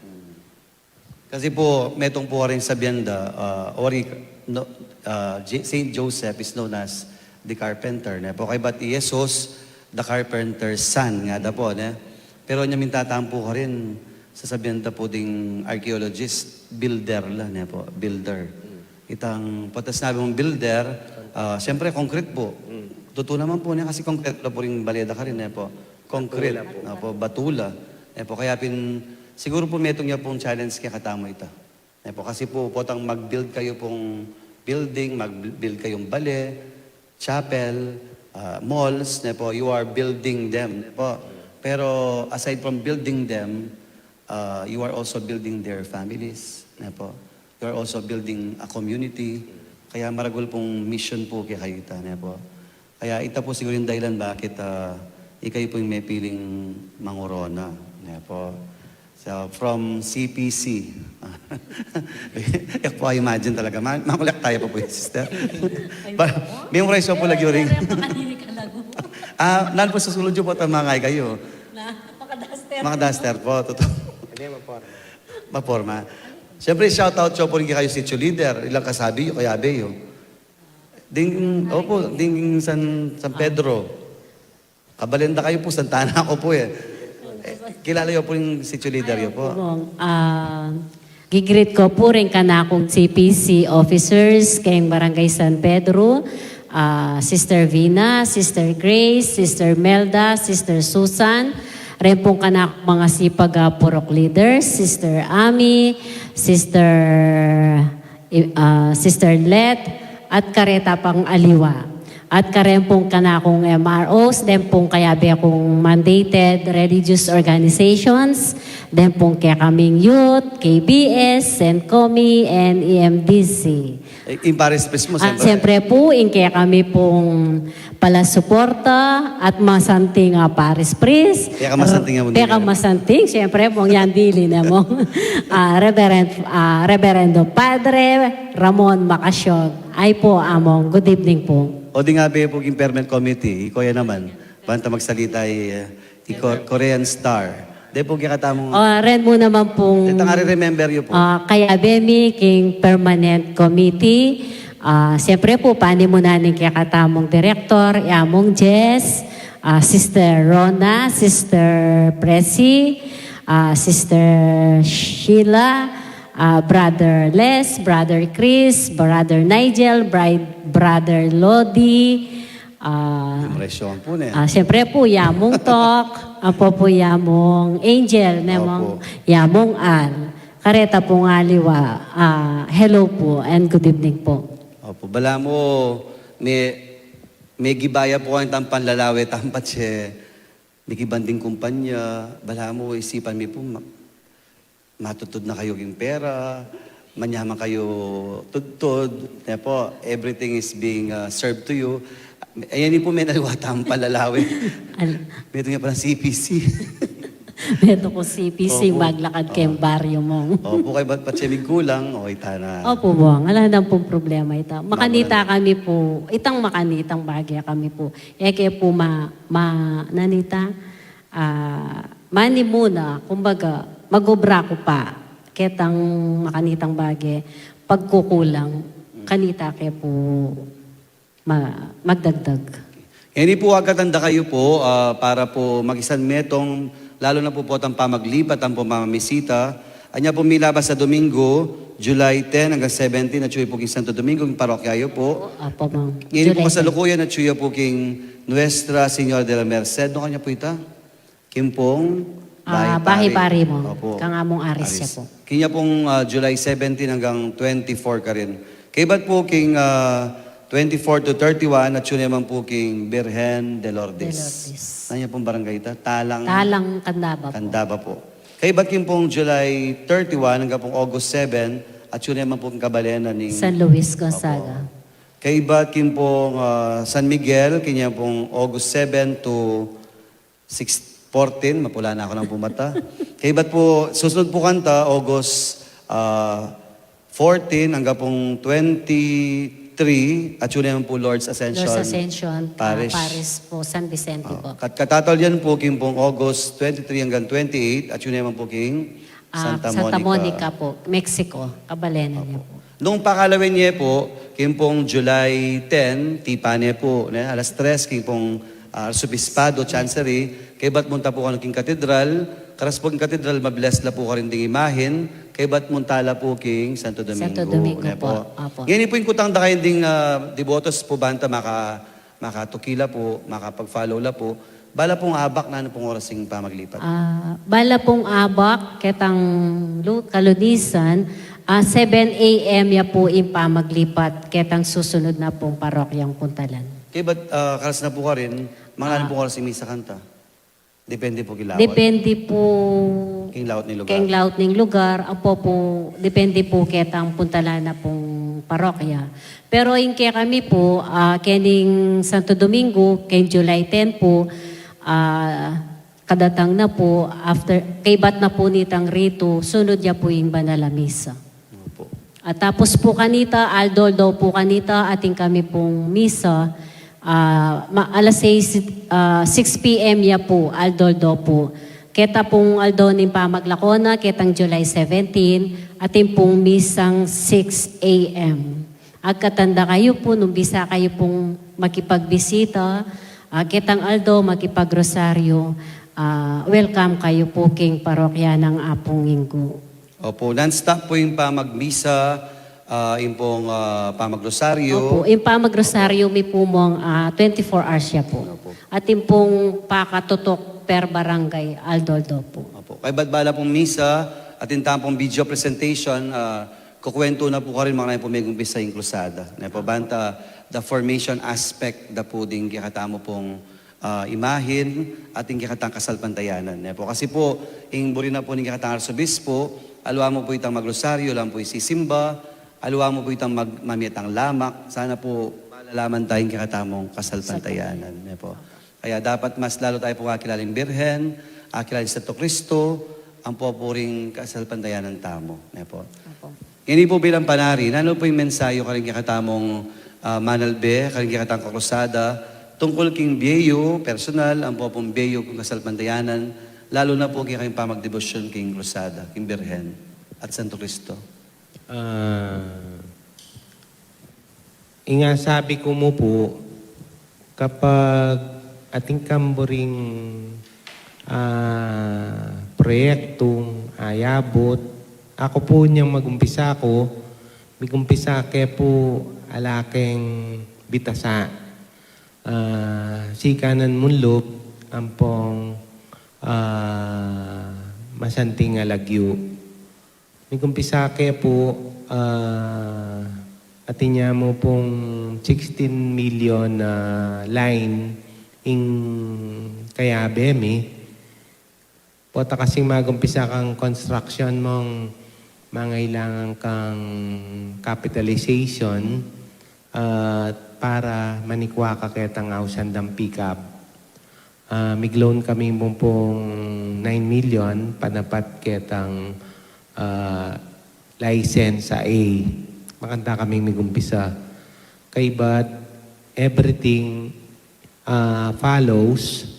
Kasi po, metong po rin sa Bienda, St. Joseph is known as the carpenter. Ne? Po kay Bati Jesus, the carpenter's son nga da po. Ne? Pero niya mintatampo ka rin sa Bienda po ding archaeologist, builder la. Ne? Po, builder. Itang, patas nabi mong builder, siyempre concrete po. Totoo naman po niya kasi concrete po rin baleda ka rin. Ne? Po. Concrete, po. Batula. Ne? Po, kaya siguro po metong niya pong challenge kaya katamo ito. Ne? Po, kasi po, potang mag-build kayo pong building, mag-build kayong bale, chapel, malls, ne po, you are building them. Ne po. Pero aside from building them, you are also building their families. Na po. You are also building a community. Kaya maragol pong mission po kay kayo ita. Na po. Kaya ita po siguro yung dahilan bakit ikaw po yung may piling mangurona. Na po. So, from CPC. Yak po, imagine talaga. Makulak tayo po yung sister. Memorize po lagi rin. Nan po sa sulod po tamangay kayo. Mga duster po, totoo. Hindi, maporma. Maporma. Siyempre, shoutout siya po rin kayo si leader. Ilang kasabi, kaya Beo. Ding San Pedro. Kabalenda kayo po, Santana ako po eh. Kilala niyo po yung si leader niyo po. Gigreet ko po rin ka na akong CPC officers kayong Barangay San Pedro, Sister Vina, Sister Grace, Sister Melda, Sister Susan, rin pong ka na mga sipag purok leaders, Sister Ami, Sister Let, at kareta pang aliwa. At karen pong kanakong MROs, then pong kayabi akong mandated religious organizations, then pong kaya kaming youth, KBS, SENCOMI, and EMDC. In Paris Press mo, At siyempre po, kaya kami pong palasuporta at masanting Paris Pris. Kaya ka masanting mo. Kaya ka masanting, siyempre pong yan dili na mo. Reverendo Padre Ramon Macasyog. Ay po, among. Good evening po. O di nga ba po yung permanent committee, ikaw yan naman. Banta magsalita Korean Star. Di po kikatamong... Ren mo naman pong... Ito nga remember yun po. Kaya Bemi, King Permanent Committee. Siyempre po, paano mo nanin kakatamong director, Yamong Jess, Sister Rona, Sister Presi, Sister Sheila, Brother Les, Brother Chris, Brother Nigel, Brother Lodi, Impresyon po na. siyempre po, Yamong Tok, apo po Yamong Angel, nemong Yamong Al, kareta po nga liwa. Hello po and good evening po. Opo, bala mo, may gibaya po kayong tampan lalawe, tampat siya, may gibanding kumpanya, bala mo, isipan mo po, matutod na kayo yung pera, manyaman kayo tudtod, po, everything is being served to you. Ayan po may naliwatang palalawi. Meron nga parang CPC. Meron ko CPC, Opo. maglakad kayong baryo mo. Opo, kay ba't siya kulang? O, ita na. Opo, buwang. Wala na pong problema ito. Makanita kami po. Itang makanitang bagay kami po. Kaya po nanita, mani muna, kumbaga, magobra ko pa. Ketang makanitang bagay. Pagkukulang, kanita kaya po magdagdag. Hindi po agad-anda kayo po para po mag-isan metong, lalo na po ang pamaglipat, ang pamamisita. Anya po milabas sa Domingo, July 10 hanggang 17, at suyo po king Santo Domingo, yung parokyayo po. Opo, ma'am. Ngayon po kasalukuyan at suyo po king Nuestra Señora de la Merced. No kanya po ita? Kimpong Bahay-pari mo. Opo. Kang among aris siya po. Kanya pong July 17 hanggang 24 ka rin. Kaya ba't po king 24 to 31 at yun naman po king Birhen de Lourdes. Ano pong barangay ita? Talang Candaba po. Candaba po. Kaya ba't king pong July 31 hanggang pong August 7 at yun naman po king Kabalena ni San Luis Gonzaga. Kaya ba't king pong San Miguel, kanya pong August 7 to 14, mapula na ako ng pumata. Kaya ba't po, susunod po kanta, August 14 hanggang pong 23, at yun naman po Lord's Ascension. Lord's Ascension, Parish. Paris po, San Vicente po. Katatol yan po king pong August 23 hanggang 28, at yun naman po king Santa Monica po, Mexico, Kabalena niya po. Nung pakalawin niya po, king pong July 10, tipane po, alas 3, king pong Arsobispado, Chancery, kay ba't munta po ka ng king katedral, karas po king katedral, mabless la po ka rin ding imahin, kay ba't muntala po king Santo Domingo. Santo Domingo po. Apo. Yan po yung kutang da kayo ding devotos po banta, makatukila po, makapag-follow la po. Bala pong abak na ano pong orasing pamaglipat. Bala pong abak, ketang kalunisan, 7 a.m. ya po pamaglipat, ketang susunod na pong parokyang Puntalan. Kay ba't karas na po ka rin, mga ano pong orasing misa kanta? Depende po kilawat. Depende po King laut ni lugar. keng laut ning lugar. Apo po, depende po ketang puntala na pong parokya. Pero in kaya kami po, kening Santo Domingo, kay July 10 po, kadatang na po, after, kay bat na po nitang rito, sunod niya po yung banala misa. Opo. At tapos po kanita, aldol daw po kanita, ating kami pong misa, alas 6 p.m. ya po, aldol daw po. Keta pong aldol ng pamaglakona, ketang July 17, ating pong misang 6 a.m. Agkatanda kayo po, nung bisa kayo pong makipagbisita, ketang aldo, makipagrosaryo, welcome kayo po king parokya ng Apong Inggo. Opo, non-stop po yung pamagmisa, yung pong pamaglosaryo. Opo, yung pamagrosaryo may pumong 24 hours siya po. Opo. At yung pong pakatutok per barangay, aldoldo po. Opo. Kay badbala pong misa at yung tampong video presentation, kukwento na po ka rin mga na po may gumpisa yung krusada. Na po banta, the formation aspect da po din kikatamo pong imahin at yung kikatang kasalpantayanan. Na po. Kasi po, yung buri na po ng kikatang arsobispo, alwa mo po itang maglosaryo, lang po isisimba, alwa mo po itang mamiatang lamak. Sana po malalaman tayong kikatamong kasalpantayanan. Na po. Kaya dapat mas lalo tayo po kakilaling Birhen, kakilaling sa Kristo, ang popuring kasalpantayanan tamo. Na po. Opo. Ini po bilang panari, ano po yung mensayo karing kikatamong manalbe, karing kikatang kakrusada, tungkol king biyeyo, personal, ang po pong biyeyo kung kasalpantayanan, lalo na po kayong pamagdebosyon king krusada, king Birhen at Santo Cristo. Sabi ko mo po, kapag ating kamburing proyektong ayabot, ako po niyang magumpisa ko, migumpisa ke po alaking bitasa. Sikanan munlop, ampong masanting alagyo. Migumpisa ke po, atin niya mo pong 16 million line in kaya bemi. Pota kasing magumpisa kang construction mong mangailangan kang capitalization para manikwa ka ketang ausandang pick-up. Migloan kami pong 9 million panapat ketang license sa A. Makanta kaming migumpisa. Kay but everything follows.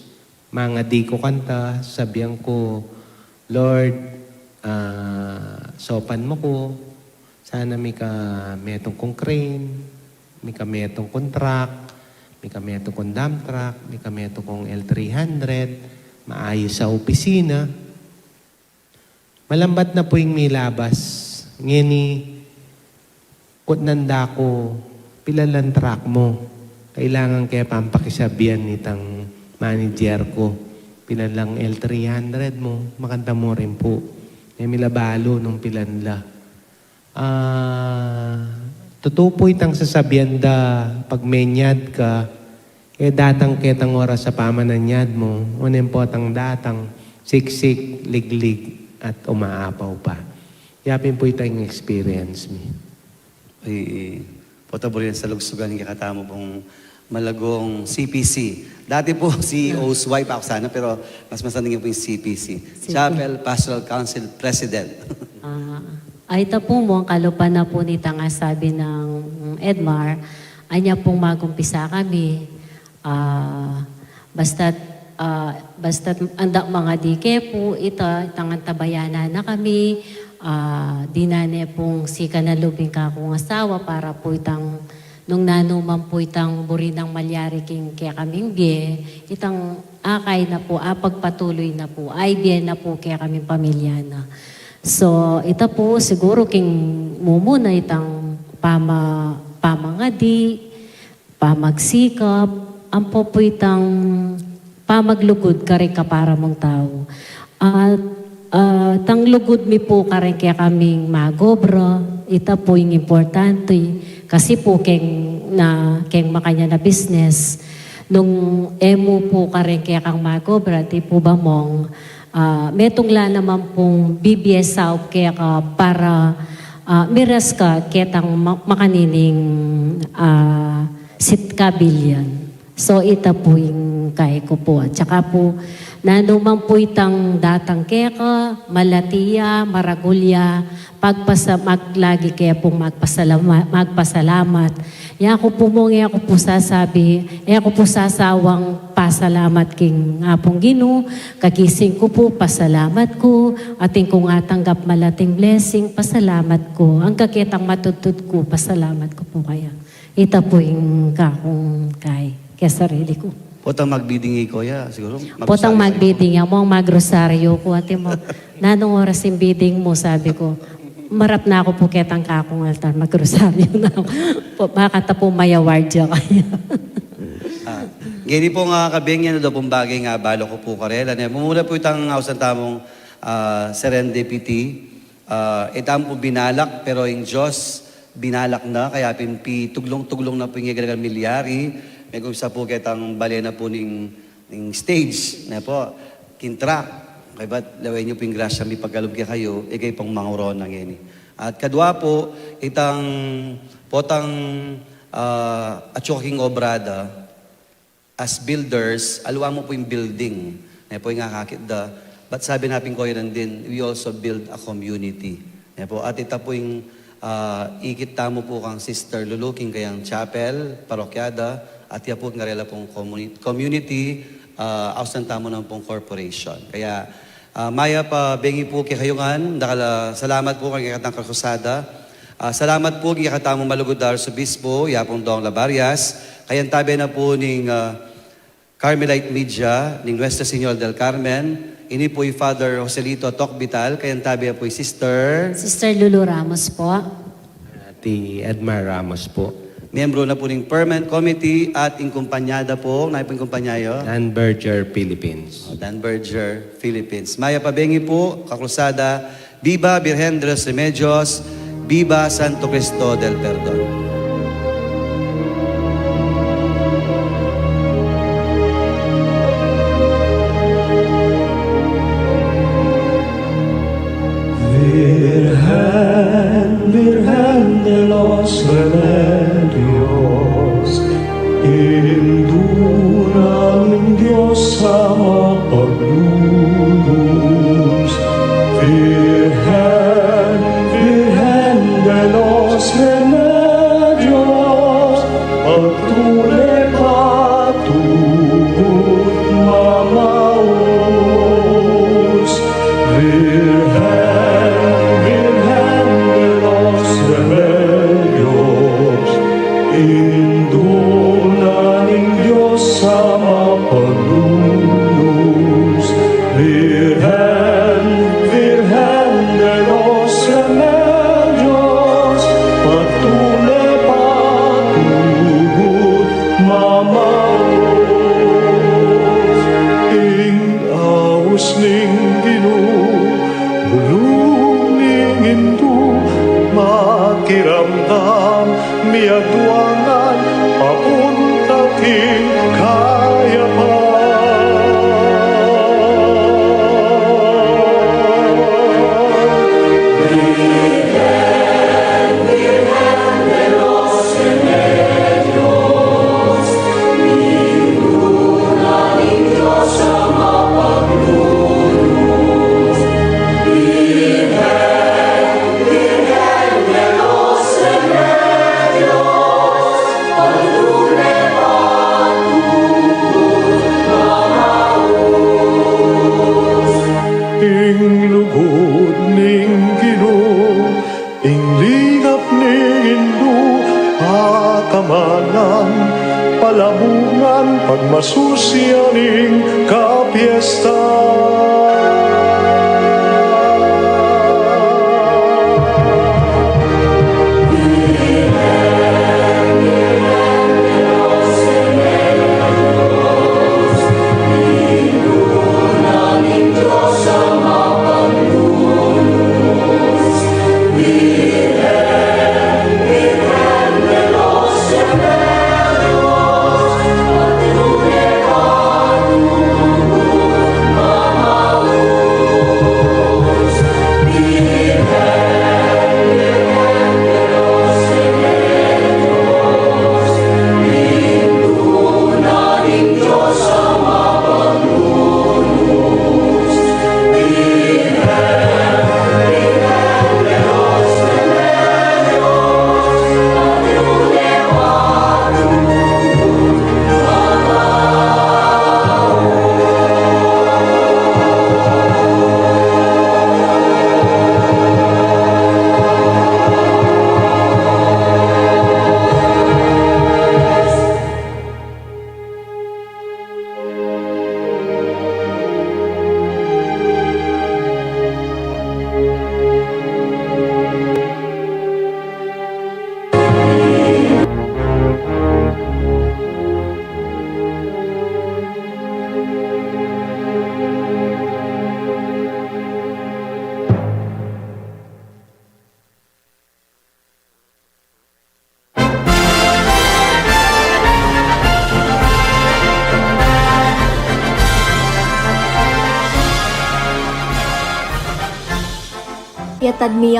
Mga di ko kanta, sabihan ko, Lord, sopan mo ko, sana may ka metong kong crane, may ka metong kong truck, may ka metong kong dump truck, may ka metong kong L300, maayos sa opisina. Malambat na po yung may labas. Ngini, kung nanda ko, pilalan truck mo. Kailangan kaya pampakisabihan nitang manager ko. Pilalang L300 mo, makanta mo rin po. May milabalo nung pilanla. Totoo po itang sasabihan da, pag menyad ka, datang ketang oras sa pamananyad mo, unin po atang datang, siksik, liglig, at umaapaw pa. Yapin po itang experience me. Potaburin sa lugsugan ng kakatamo pong malagong CPC. Dati po CEO's wife ako sana, pero mas masaning po yung CPC. Chapel Pastoral Council President. Ay ito po mo, ang kalupan na po nita nga sabi ng Edmar, anya pong magumpisa kami. Basta't andak mga dike po, itangan tabayanan na kami, dinane pong sika na lubing ka akong asawa para po itang, nung nanuman po itang buri ng malyari king kaya kaming biye, itang akay na po, pagpatuloy na po, ay biye na po kaya kaming pamilya na. So, ita po siguro king mumuna itang pamangadi, pamagsikap, ang po po itang pamaglugod kare ka para mong tao. At tang lugod mi po kare kaya kaming magobra, ita po yung importante. Kasi po keng makanya na business, nung emo po ka rin kaya kang magobra, di po ba mong, metong la naman pong BBS South kaya ka para miras ka ketang makanining sitkabilyan. So ita po yung kaya ko po. At saka po, nanuman po itang datang keka, malatiya, maragulya, maglagi kaya pong magpasalamat. Yan ako po mo, yan ako po sasabi, yan ako po sasawang pasalamat king apong Ginoo, kagising ko po, pasalamat ko, ating kung atanggap malating blessing, pasalamat ko. Ang kakitang matutut ko, pasalamat ko po kaya. Ita po yung kakong kaya sarili ko. Potang magbidingi ko, ya, siguro. Potang magbiding mo, ang magrosaryo ko. Ate mo, nanong oras yung bidding mo, sabi ko, marap na ako po ketang kakong altar, magrosaryo na ako. Makata po may award dyan kaya. Gini po nga kabingyan na daw pong bagay nga balo ko po karela. Mumula po itang hausan tamong serendipity. Itang po binalak, pero yung Diyos binalak na, kaya pimpi tuglong-tuglong na po yung gagagal milyari. May kumsa po kitang balena po ning stage na po, kintrak. Kaya ba't laway niyo po yung grasya, may paggalog kayo, ikay pang manguron ng ini. At kadwa po, itang potang atyoking obrada, as builders, aluwa mo po yung building. Na po yung kakakit da. But sabi natin ko yun din, we also build a community. Na po, at ita po yung ikit tamo po kang Sister Luluking kayang chapel, parokyada, at iya po nga rela pong community, ausan tamo ng pong corporation. Kaya, maya pa bengi po kay kayungan, salamat po kay katang Karkusada. Salamat po kay katamo malugudar sa Bispo, yapong Dong Labarias. Kayan tabi na po ning Carmelite Media, ning Nuestra Señora del Carmen. Ini po yung Father Joselito Tocbital, kayan tabi na po yung Sister Lulu Ramos po. Ati Edmar Ramos po. Miyembro na po ng Permanent Committee at inkumpanyada po, na po inkumpanyayo? Dan Berger, Philippines. Dan Berger, Philippines. Maya Pabengi po, Kakrusada, Viva Virgen de los Remedios, Viva Santo Cristo del Perdón. Virgen de los Remedios, indura ng Diyos sa mapaglulus. Virgen, Virgen de los Remedios, pagtulay patugod mamaus. Induna ng Diyos sa mapalulus. Virgen, Virgen de los Remedios, patuloy patugod mamaos. Ing awas ning Ginoo, bulong ning Hindu, makiramdam miagduangan papunta king ing lugod ning Ginoo, ing lingap ning Hindu, akamanan, palamungan, pagmasusya ning kapiesta. Yatad mi